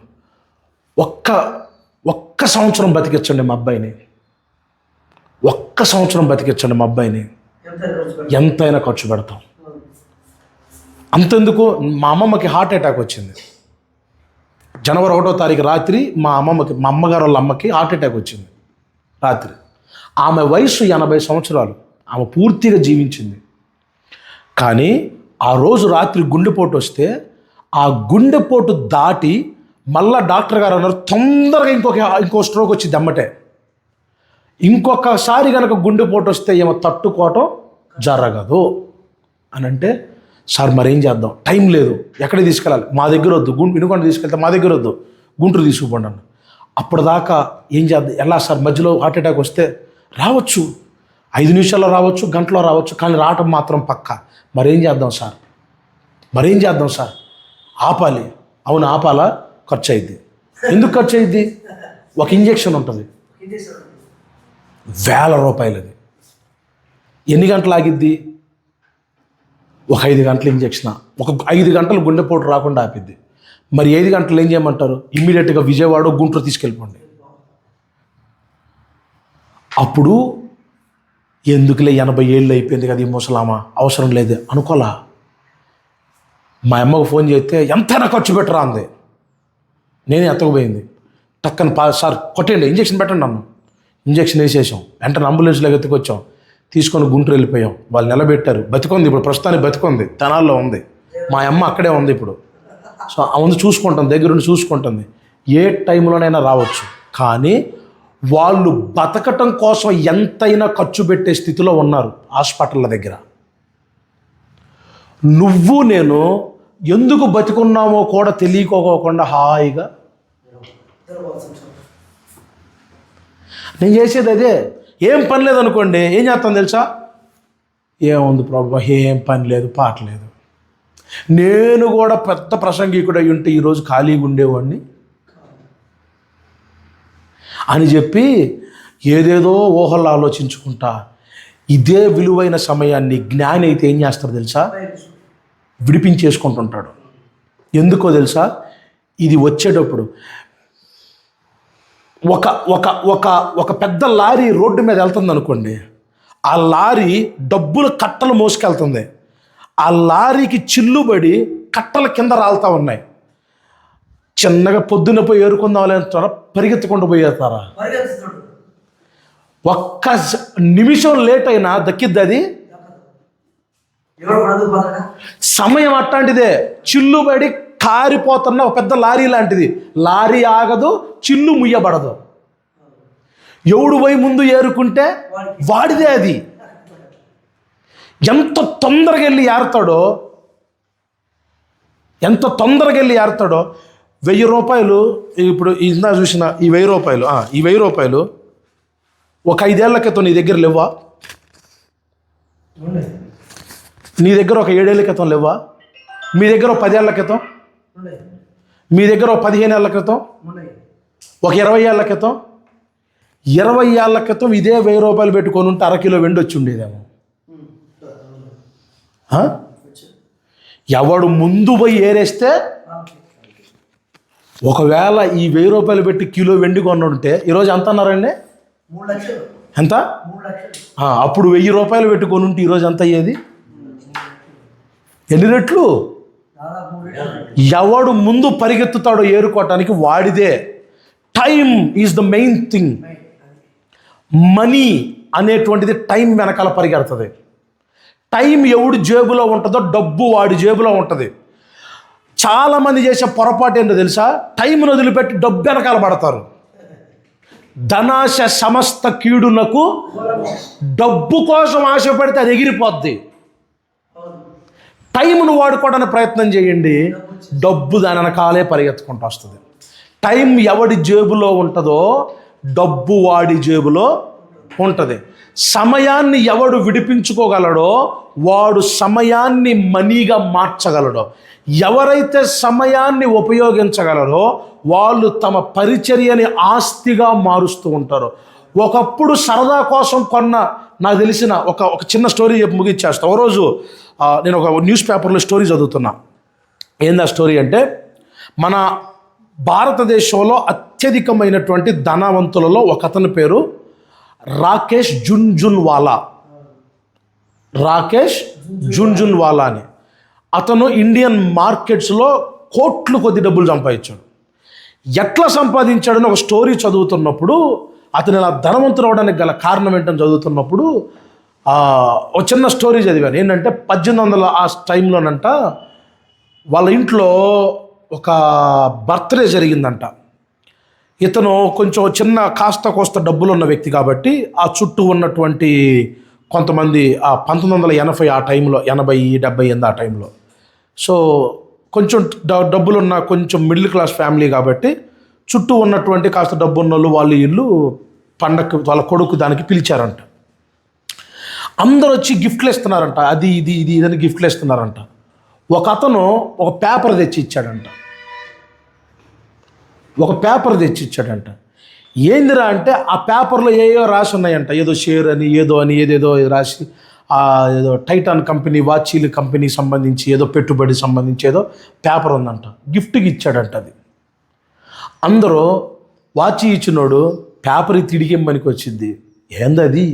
ఒక్క సంవత్సరం బతికించండి మా అబ్బాయిని, ఒక్క సంవత్సరం బతికించండి మా అబ్బాయిని, ఎంతైనా ఖర్చు పెడతాం. అంతెందుకు, మా అమ్మమ్మకి హార్ట్ అటాక్ వచ్చింది. జనవరి 1వ తారీఖు రాత్రి మా అమ్మగారు వాళ్ళ అమ్మకి హార్ట్ అటాక్ వచ్చింది రాత్రి. ఆమె వయసు 80 సంవత్సరాలు, ఆమె పూర్తిగా జీవించింది. కానీ ఆ రోజు రాత్రి గుండెపోటు వస్తే ఆ గుండెపోటు దాటి మళ్ళా డాక్టర్ గారు అన్నారు, తొందరగా ఇంకో స్ట్రోక్ వచ్చింది అమ్మటే. ఇంకొకసారి కనుక గుండెపోటు వస్తే ఏమో తట్టుకోవటం జరగదు అని అంటే, సార్ మరేం చేద్దాం, టైం లేదు, ఎక్కడికి తీసుకెళ్ళాలి, మా దగ్గర వద్దు, వినుకొండ తీసుకెళ్తే మా దగ్గర వద్దు, గుంటూరు తీసుకుపోండి అన్న. అప్పటిదాకా ఏం చేద్దాం, ఎలా సార్, మధ్యలో హార్ట్ అటాక్ వస్తే రావచ్చు, 5 నిమిషాల్లో రావచ్చు, గంటలో రావచ్చు, కానీ రావటం మాత్రం పక్కా. మరేం చేద్దాం సార్, ఆపాలి. అవును ఆపాలా, ఖర్చు అయింది. ఎందుకు ఖర్చు అయింది? ఒక ఇంజెక్షన్ ఉంటుంది, 1000 రూపాయలు. అది ఎన్ని గంటలు ఆగిద్ది? ఒక 5 గంటల ఇంజెక్షన్, ఒక 5 గంటలు గుండెపోటు రాకుండా ఆపిద్ది. మరి 5 గంటలు ఏం చేయమంటారు? ఇమ్మీడియట్గా విజయవాడ గుంటూరు తీసుకెళ్ళిపోండి. అప్పుడు ఎందుకులే, 80 ఏళ్ళు అయిపోయింది కదా ఈ ముసలామా, అవసరం లేదు అనుకోలా. మా అమ్మకు ఫోన్ చేస్తే ఎంతైనా ఖర్చు పెట్టరా అంది. నేనే ఎత్తకపోయింది, టక్కన సార్ కొట్టండి, ఇంజక్షన్ పెట్టండి అన్నాం. ఇంజక్షన్ వేసేసాం, వెంటనే అంబులెన్స్లోకి ఎత్తుకొచ్చాం, తీసుకొని గుంటూరు వెళ్ళిపోయాం. వాళ్ళు నిలబెట్టారు, బతికొంది, ఇప్పుడు ప్రస్తుతానికి బతికొంది, తెనాల్లో ఉంది. మా అమ్మ అక్కడే ఉంది ఇప్పుడు. సో అవును, చూసుకుంటుంది, దగ్గరుండి చూసుకుంటుంది. ఏ టైంలోనైనా రావచ్చు, కానీ వాళ్ళు బతకటం కోసం ఎంతైనా ఖర్చు పెట్టే స్థితిలో ఉన్నారు హాస్పిటళ్ళ దగ్గర. నువ్వు నేను ఎందుకు బతికున్నామో కూడా తెలియకోకుండా హాయిగా నేను చేసేది అదే. ఏం పని లేదు అనుకోండి, ఏం చేస్తాను తెలుసా, ఏముంది ప్రభు, ఏం పని లేదు, పాట లేదు. నేను కూడా పెద్ద ప్రసంగికుడు అయి ఉంటే ఈరోజు ఖాళీగా ఉండేవాడిని అని చెప్పి ఏదేదో ఊహల్లో ఆలోచించుకుంటా. ఇదే విలువైన సమయాన్ని జ్ఞాని అయితే ఏం చేస్తాడు తెలుసా, విడిపించేసుకుంటుంటాడు. ఎందుకో తెలుసా, ఇది వచ్చేటప్పుడు ఒక ఒక ఒక ఒక పెద్ద లారీ రోడ్డు మీద వెళ్తుంది అనుకోండి, ఆ లారీ డబ్బుల కట్టలు మోసుకెళ్తుంది. ఆ లారీకి చిల్లుబడి కట్టల కింద రాలుతూ ఉన్నాయి. చిన్నగా పొద్దున్న పోయి ఏరుకుందాం అంటారా, పరిగెత్తుకుంటూ పోయేస్తారా? ఒక్క నిమిషం లేట్ అయినా దక్కిద్ది అది. సమయం అట్లాంటిదే, చిల్లుబడి కారిపోతున్న ఒక పెద్ద లారీ లాంటిది. లారీ ఆగదు, చిల్లు ముయ్యబడదు. ఎవడు పోయి ముందు ఏరుకుంటే వాడిదే అది. ఎంత తొందరగా వెళ్ళి ఏరుతాడో 1000 రూపాయలు. ఇప్పుడు ఇందా చూసిన ఈ 1000 రూపాయలు, ఈ 1000 రూపాయలు ఒక 5 ఏళ్ల క్రితం నీ దగ్గర లేవా? నీ దగ్గర ఒక 7 ఏళ్ల క్రితం లేవా? మీ దగ్గర ఒక 10 ఏళ్ల క్రితం, మీ దగ్గర ఒక 15 ఏళ్ల క్రితం, ఒక 20 ఏళ్ల క్రితం, 20 ఏళ్ల క్రితం ఇదే 1000 రూపాయలు పెట్టుకొని ఉంటే 1/2 కిలో వెండి వచ్చి ఉండేదేమో. ఎవడు ముందు పోయి ఏరేస్తే, ఒకవేళ ఈ 1000 రూపాయలు పెట్టి కిలో వెండి కొనుంటే ఈరోజు ఎంత అన్నారండి? 3 లక్షలు. ఎంత? 3 లక్షలు. అప్పుడు 1000 రూపాయలు పెట్టుకొని ఉంటే ఈరోజు ఎంత అయ్యేది? ఎన్ని రెట్లు? ఎవడు ముందు పరిగెత్తుతాడో ఏరుకోవటానికి వాడిదే. Time is the main thing. Money అనేటువంటిది టైం వెనకాల పరిగెడుతుంది. టైం ఎవడి జేబులో ఉంటుందో డబ్బు వాడి జేబులో ఉంటుంది. చాలామంది చేసే పొరపాటు ఏంటో తెలుసా, టైంను వదిలిపెట్టి డబ్బు వెనకాల పడతారు. ధనాశ సమస్త కీడులకు, డబ్బు కోసం ఆశపడితే అది ఎగిరిపోద్ది. టైంను వాడుకోవడానికి ప్రయత్నం చేయండి, డబ్బు దాని వెనకాలే పరిగెత్తుకుంటూ వస్తుంది. టైం ఎవడి జేబులో ఉంటుందో డబ్బు వాడి జేబులో ఉంటుంది. సమయాన్ని ఎవడు విడిపించుకోగలడో వాడు సమయాన్ని మనీగా మార్చగలడో. ఎవరైతే సమయాన్ని ఉపయోగించగలరో వాళ్ళు తమ పరిచర్యని ఆస్తిగా మారుస్తూ ఉంటారు. ఒకప్పుడు సరదా కోసం కొన్న, నాకు తెలిసిన ఒక చిన్న స్టోరీ చెప్పి ముగిచ్చేస్తా. ఒక రోజు నేను ఒక న్యూస్ పేపర్లో స్టోరీ చదువుతున్నా. ఏందా స్టోరీ అంటే, మన భారతదేశంలో అత్యధికమైనటువంటి ధనవంతులలో ఒక అతని పేరు రాకేష్ జున్జున్వాలా. రాకేష్ జున్జున్వాలా అని. అతను ఇండియన్ మార్కెట్స్లో కోట్లు కొద్ది డబ్బులు సంపాదించాడు. ఎట్లా సంపాదించాడని ఒక స్టోరీ చదువుతున్నప్పుడు, అతను ఇలా ధనవంతులు అవడానికి గల కారణం ఏంటని చదువుతున్నప్పుడు ఒక చిన్న స్టోరీ చదివాను. ఏంటంటే 1800 ఆ టైంలోనంట వాళ్ళ ఇంట్లో ఒక బర్త్డే జరిగిందంట. ఇతను కొంచెం చిన్న కాస్త కోస్త డబ్బులు ఉన్న వ్యక్తి కాబట్టి ఆ చుట్టూ ఉన్నటువంటి కొంతమంది 1980 ఆ టైంలో, 80, 78 ఆ టైంలో, సో కొంచెం డబ్బులున్న కొంచెం మిడిల్ క్లాస్ ఫ్యామిలీ కాబట్టి చుట్టూ ఉన్నటువంటి కాస్త డబ్బు ఉన్న వాళ్ళు ఇల్లు పండగ వాళ్ళ కొడుకు దానికి పిలిచారంట. అందరూ వచ్చి గిఫ్ట్లు ఇస్తున్నారంట. అది ఇది ఇది ఇదని గిఫ్ట్లు ఇస్తున్నారంట. ఒక అతను ఒక పేపర్ తెచ్చి ఇచ్చాడంట. ఏందిరా అంటే ఆ పేపర్లో ఏయో రాసి ఉన్నాయంట. ఏదో షేర్ అని ఏదేదో రాసి ఏదో టైటాన్ కంపెనీ, వాచీల కంపెనీకి సంబంధించి ఏదో పెట్టుబడి సంబంధించి ఏదో పేపర్ ఉందంట. గిఫ్ట్కి ఇచ్చాడంట. అది అందరూ వాచి ఇచ్చినోడు పేపర్ తిడిగిమ్మనికి వచ్చింది. ఏందది?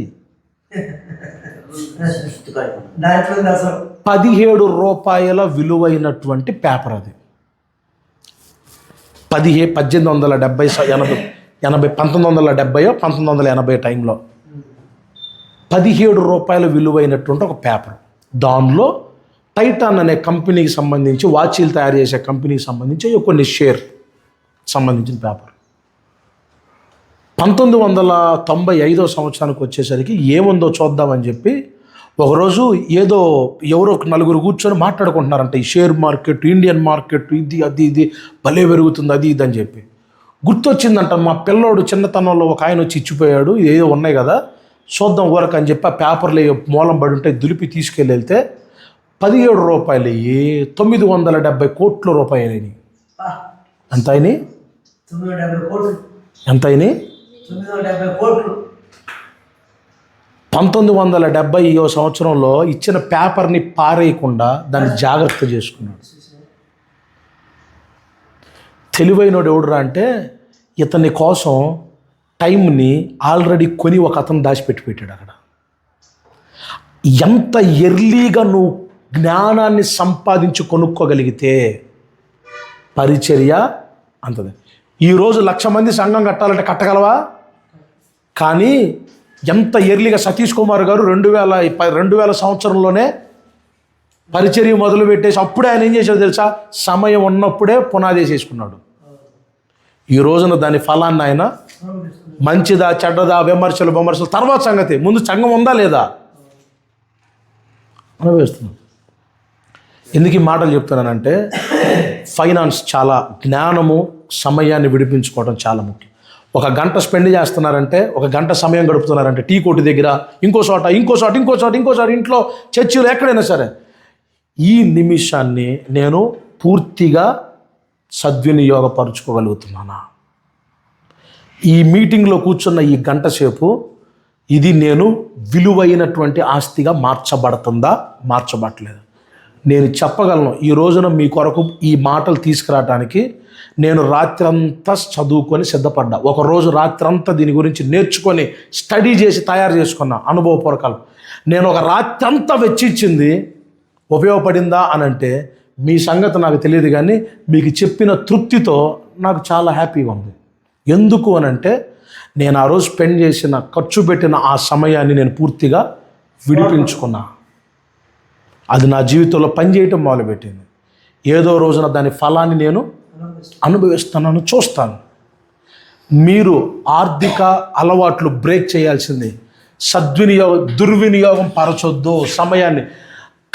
17 రూపాయల విలువైనటువంటి పేపర్. అది 1970 1980 టైంలో 17 రూపాయల విలువైనటువంటి ఒక పేపర్. దానిలో టైటాన్ అనే కంపెనీకి సంబంధించి, వాచీలు తయారు చేసే కంపెనీకి సంబంధించి కొన్ని షేర్ సంబంధించిన పేపర్. 1995 సంవత్సరానికి వచ్చేసరికి ఏముందో చూద్దామని చెప్పి ఒకరోజు ఎవరో నలుగురు కూర్చొని మాట్లాడుకుంటున్నారంట. ఈ షేర్ మార్కెట్, ఇండియన్ మార్కెట్, ఇది భలే పెరుగుతుంది, అది ఇది అని చెప్పి. గుర్తొచ్చిందంట, మా పిల్లోడు చిన్నతనంలో ఒక ఆయన వచ్చి ఇచ్చిపోయాడు, ఏదో ఉన్నాయి కదా చూద్దాం ఊరక అని చెప్పి ఆ పేపర్లు మూలం పడి ఉంటే దులిపి తీసుకెళ్ళి వెళ్తే 17 రూపాయలు 970 కోట్ల రూపాయలు. ఎంత అయినాయి? 1970 సంవత్సరంలో ఇచ్చిన పేపర్ని పారేయకుండా దాన్ని జాగ్రత్త చేసుకున్నాడు. తెలివైనోడు ఎవడురా అంటే, ఇతని కోసం టైంని ఆల్రెడీ కొని ఒక అతను దాచిపెట్టాడు అక్కడ. ఎంత ఎర్లీగా నువ్వు జ్ఞానాన్ని సంపాదించి కొనుక్కోగలిగితే పరిచర్య అంతది. ఈరోజు 1,00,000 మంది సంఘం కట్టాలంటే కట్టగలవా? కానీ ఎంత ఎర్లీగా సతీష్ కుమార్ గారు 2000 సంవత్సరంలోనే పరిచర్య మొదలు పెట్టేసి అప్పుడే ఆయన ఏం చేశాడు తెలుసా? సమయం ఉన్నప్పుడే పునాది వేసేసుకున్నాడు. ఈ రోజున దాని ఫలాన్ని ఆయన మంచిదా చెడ్డదా విమర్శలు తర్వాత సంగతి, ముందు సంఘం ఉందా లేదా అనుభవిస్తున్నాం. ఎందుకు ఈ మాటలు చెప్తున్నానంటే, ఫైనాన్స్ చాలా, జ్ఞానము సమయాన్ని విడిపించుకోవడం చాలా ముఖ్యం. 1 గంట స్పెండ్ చేస్తున్నారంటే, 1 గంట సమయం గడుపుతున్నారంటే టీ కొట్టు దగ్గర, ఇంకో చోట, ఇంట్లో, చర్చిలో, ఎక్కడైనా సరే, ఈ నిమిషాన్ని నేను పూర్తిగా సద్వినియోగపరుచుకోగలుగుతున్నానా? ఈ మీటింగ్లో కూర్చున్న ఈ గంట సేపు ఇది నేను విలువైనటువంటి ఆస్తిగా మార్చబడుతుందా, మార్చబడట్లేదు? నేను చెప్పగలను, ఈ రోజున మీ కొరకు ఈ మాటలు తీసుకురావడానికి నేను రాత్రంతా చదువుకొని సిద్ధపడ్డా. ఒకరోజు రాత్రంతా దీని గురించి నేర్చుకొని స్టడీ చేసి తయారు చేసుకున్నా అనుభవపూర్వకాలు. నేను ఒక రాత్రంతా వెచ్చించింది ఉపయోగపడిందా అని అంటే మీ సంగతి నాకు తెలియదు, కానీ మీకు చెప్పిన తృప్తితో నాకు చాలా హ్యాపీగా ఉంది. ఎందుకు అని అంటే, నేను ఆ రోజు స్పెండ్ చేసిన, ఖర్చు పెట్టిన ఆ సమయాన్ని నేను పూర్తిగా విడిపించుకున్నా. అది నా జీవితంలో పనిచేయటం మొదలుపెట్టింది. ఏదో రోజున దాని ఫలాన్ని నేను అనుభవిస్తున్నాను, చూస్తాను. మీరు ఆర్థిక అలవాట్లు బ్రేక్ చేయాల్సింది. దుర్వినియోగం పరచొద్దు సమయాన్ని.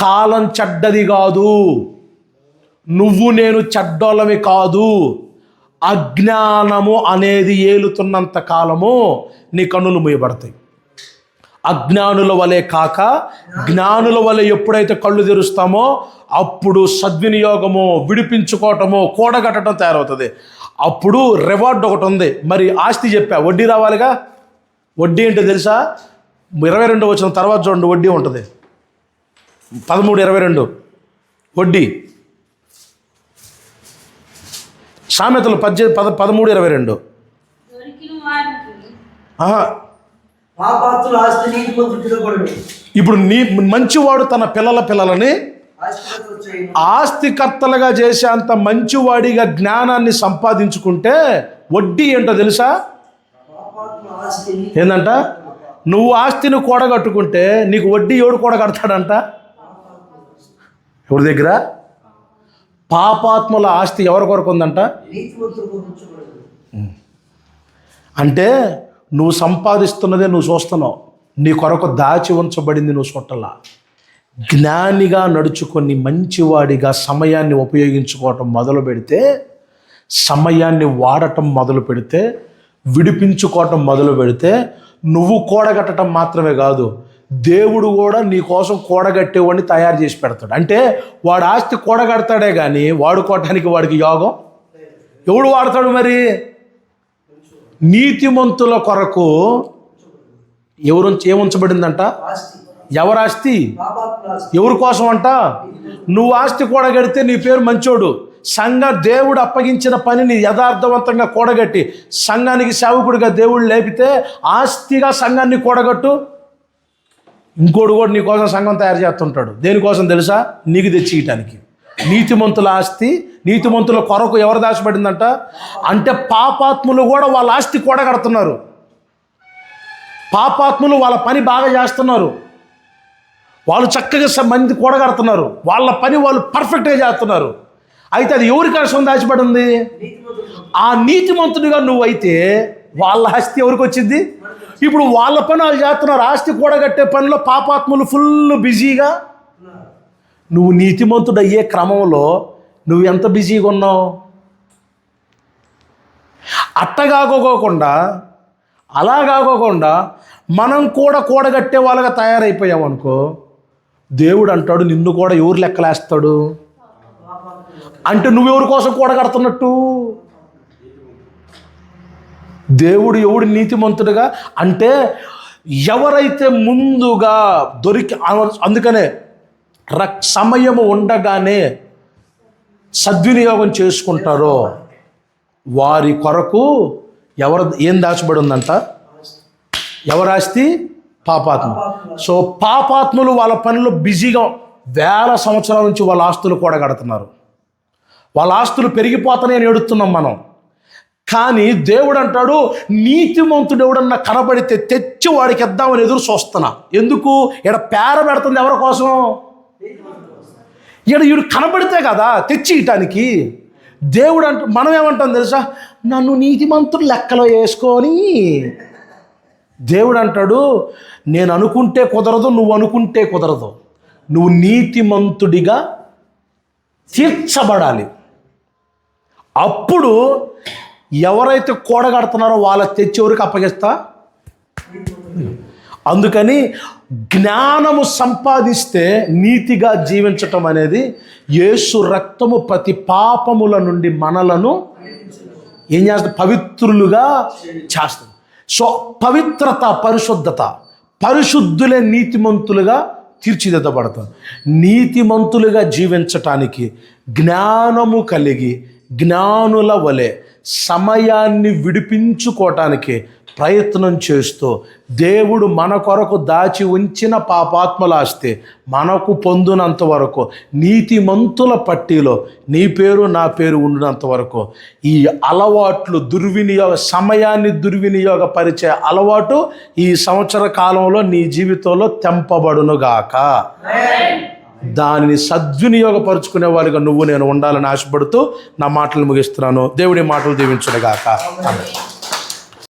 కాలం చెడ్డది కాదు, నువ్వు నేను చెడ్డోళ్ళమి కాదు. అజ్ఞానము అనేది ఏలుతున్నంత కాలము నీ కన్నులు మూయబడతాయి. అజ్ఞానుల వలె కాక జ్ఞానుల వలె ఎప్పుడైతే కళ్ళు తెరుస్తామో అప్పుడు సద్వినియోగము, విడిపించుకోవటము, కూడగట్టడం తయారవుతుంది. అప్పుడు రివార్డ్ ఒకటి ఉంది. మరి ఆస్తి చెప్పా, వడ్డీ రావాలిగా. వడ్డీ ఏంటో తెలుసా? 22 వచ్చిన తర్వాత చూడండి, వడ్డీ ఉంటుంది. 13:22 వడ్డీ. సామెతలు 13:22. పాపాత్ముల ఆస్తి నీతిమంతుడు తినకూడదు. ఇప్పుడు మంచివాడు తన పిల్లలని ఆస్తికర్తలు చేయను. ఆస్తికర్తలుగా చేసే అంత మంచివాడిగా జ్ఞానాన్ని సంపాదించుకుంటే వడ్డీ ఏంటో తెలుసా? పాపాత్ముల ఆస్తి ఏందంట? నువ్వు ఆస్తిని కూడగట్టుకుంటే నీకు వడ్డీ ఎవడు కూడగడతాడంట? ఎవరి దగ్గర? పాపాత్ముల ఆస్తి ఎవరి కొరకు ఉందంట? నీతిమంతులకు ఉంచబడదు. అంటే నువ్వు సంపాదిస్తున్నదే నువ్వు చూస్తున్నావు, నీ కొరకు దాచి ఉంచబడింది నువ్వు చూడటలా. జ్ఞానిగా నడుచుకొని మంచివాడిగా సమయాన్ని ఉపయోగించుకోవటం మొదలు పెడితే, సమయాన్ని వాడటం మొదలు పెడితే, విడిపించుకోవటం మొదలు పెడితే, నువ్వు కూడగట్టడం మాత్రమే కాదు, దేవుడు కూడా నీ కోసం కూడగట్టేవాడిని తయారు చేసి పెడతాడు. అంటే వాడు ఆస్తి కూడగడతాడే కానీ వాడుకోవటానికి వాడికి యోగం ఎవడు వాడతాడు? మరి నీతిమంతుల కొరకు ఏముంచబడిందంట? ఆస్తి. ఎవరు ఆస్తి? పాపాత్ముల ఆస్తి. ఎవరి కోసం అంట? నువ్వు ఆస్తి కూడగడితే నీ పేరు మంచోడు. దేవుడు అప్పగించిన పనిని యథార్థవంతంగా కూడగట్టి సంఘానికి సేవకుడిగా దేవుడు లేపితే ఆస్తిగా సంఘాన్ని కూడగట్టు. ఇంకోడు కూడా నీ కోసం సంఘం తయారు చేస్తుంటాడు. దేనికోసం తెలుసా? నీకు తెచ్చియటానికి. నీతిమంతుల ఆస్తి, నీతిమంతుల కొరకు ఎవరు దాచబడిందంట? అంటే పాపాత్ములు కూడా వాళ్ళ ఆస్తి కూడగడుతున్నారు. పాపాత్ములు వాళ్ళ పని బాగా చేస్తున్నారు. వాళ్ళు చక్కగా మంది కూడగడుతున్నారు. వాళ్ళ పని వాళ్ళు పర్ఫెక్ట్గా చేస్తున్నారు. అయితే అది ఎవరి కోసం దాచిబడి ఉంది? ఆ నీతిమంతుడిగా నువ్వైతే వాళ్ళ ఆస్తి ఎవరికి వచ్చింది? ఇప్పుడు వాళ్ళ పని వాళ్ళు చేస్తున్నారు. ఆస్తి కూడగట్టే పనిలో పాపాత్ములు ఫుల్ బిజీగా. నువ్వు నీతిమంతుడు అయ్యే క్రమంలో నువ్వు ఎంత బిజీగా ఉన్నావు? అలాగాకోకుండా మనం కూడా కూడగట్టే వాళ్ళగా తయారైపోయామనుకో, దేవుడు అంటాడు నిన్ను కూడా ఎవరు లెక్కలేస్తాడు? అంటే నువ్వెవరి కోసం కూడగడుతున్నట్టు? దేవుడు ఎవడు నీతిమంతుడుగా అంటే ఎవరైతే ముందుగా అందుకనే సమయము ఉండగానే సద్వినియోగం చేసుకుంటారో వారి కొరకు ఏం దాచబడి ఉందంట? ఎవరాస్తి? పాపాత్మ. సో పాపాత్ములు వాళ్ళ పనిలో బిజీగా వేల సంవత్సరాల నుంచి వాళ్ళ ఆస్తులు కూడగడుతున్నారు. వాళ్ళ ఆస్తులు పెరిగిపోతాయని ఏడుస్తున్నాం మనం. కానీ దేవుడు అంటాడు నీతిమంతుడు ఎవడన్నా కనబడితే తెచ్చి వాడికి ఇద్దామని ఎదురు చూస్తున్నా. ఎందుకు? ఇక్కడ పేర పెడుతుంది ఎవరి కోసం? వీడు కనబడితే కదా తెచ్చి ఇయటానికి. దేవుడు మనం ఏమంటాం తెలుసా? నన్ను నీతిమంతుడు లెక్కలో వేసుకొని. దేవుడు అంటాడు నేను అనుకుంటే కుదరదు, నువ్వు అనుకుంటే కుదరదు. నువ్వు నీతిమంతుడిగా తీర్చబడాలి. అప్పుడు ఎవరైతే కూడగడుతున్నారో వాళ్ళకి తెచ్చేవరికి అప్పగిస్తా. అందుకని జ్ఞానము సంపాదిస్తే నీతిగా జీవించటం అనేది యేసు రక్తము ప్రతి పాపముల నుండి మనలను ఏం చేస్తుంది? పవిత్రులుగా చేస్తుంది. సో పవిత్రత, పరిశుద్ధులే నీతిమంతులుగా తీర్చిదిద్దబడతారు. నీతిమంతులుగా జీవించటానికి జ్ఞానము కలిగి జ్ఞానుల వలె సమయాన్ని విడిపించుకోవటానికి ప్రయత్నం చేస్తూ దేవుడు మన కొరకు దాచి ఉంచిన పాపాత్మల ఆస్తి మనకు పొందునంత వరకు, నీతిమంతుల పట్టీలో నీ పేరు నా పేరు ఉండినంత వరకు ఈ అలవాట్లు సమయాన్ని దుర్వినియోగపరిచే అలవాటు ఈ సంవత్సర కాలంలో నీ జీవితంలో తెంపబడునుగాక. దానిని సద్వినియోగపరుచుకునే వారిగా నువ్వు నేను ఉండాలని ఆశపడుతూ నా మాటలు ముగిస్తున్నాను. దేవుడి మాటలు దీవించునుగాక. ఆమేన్.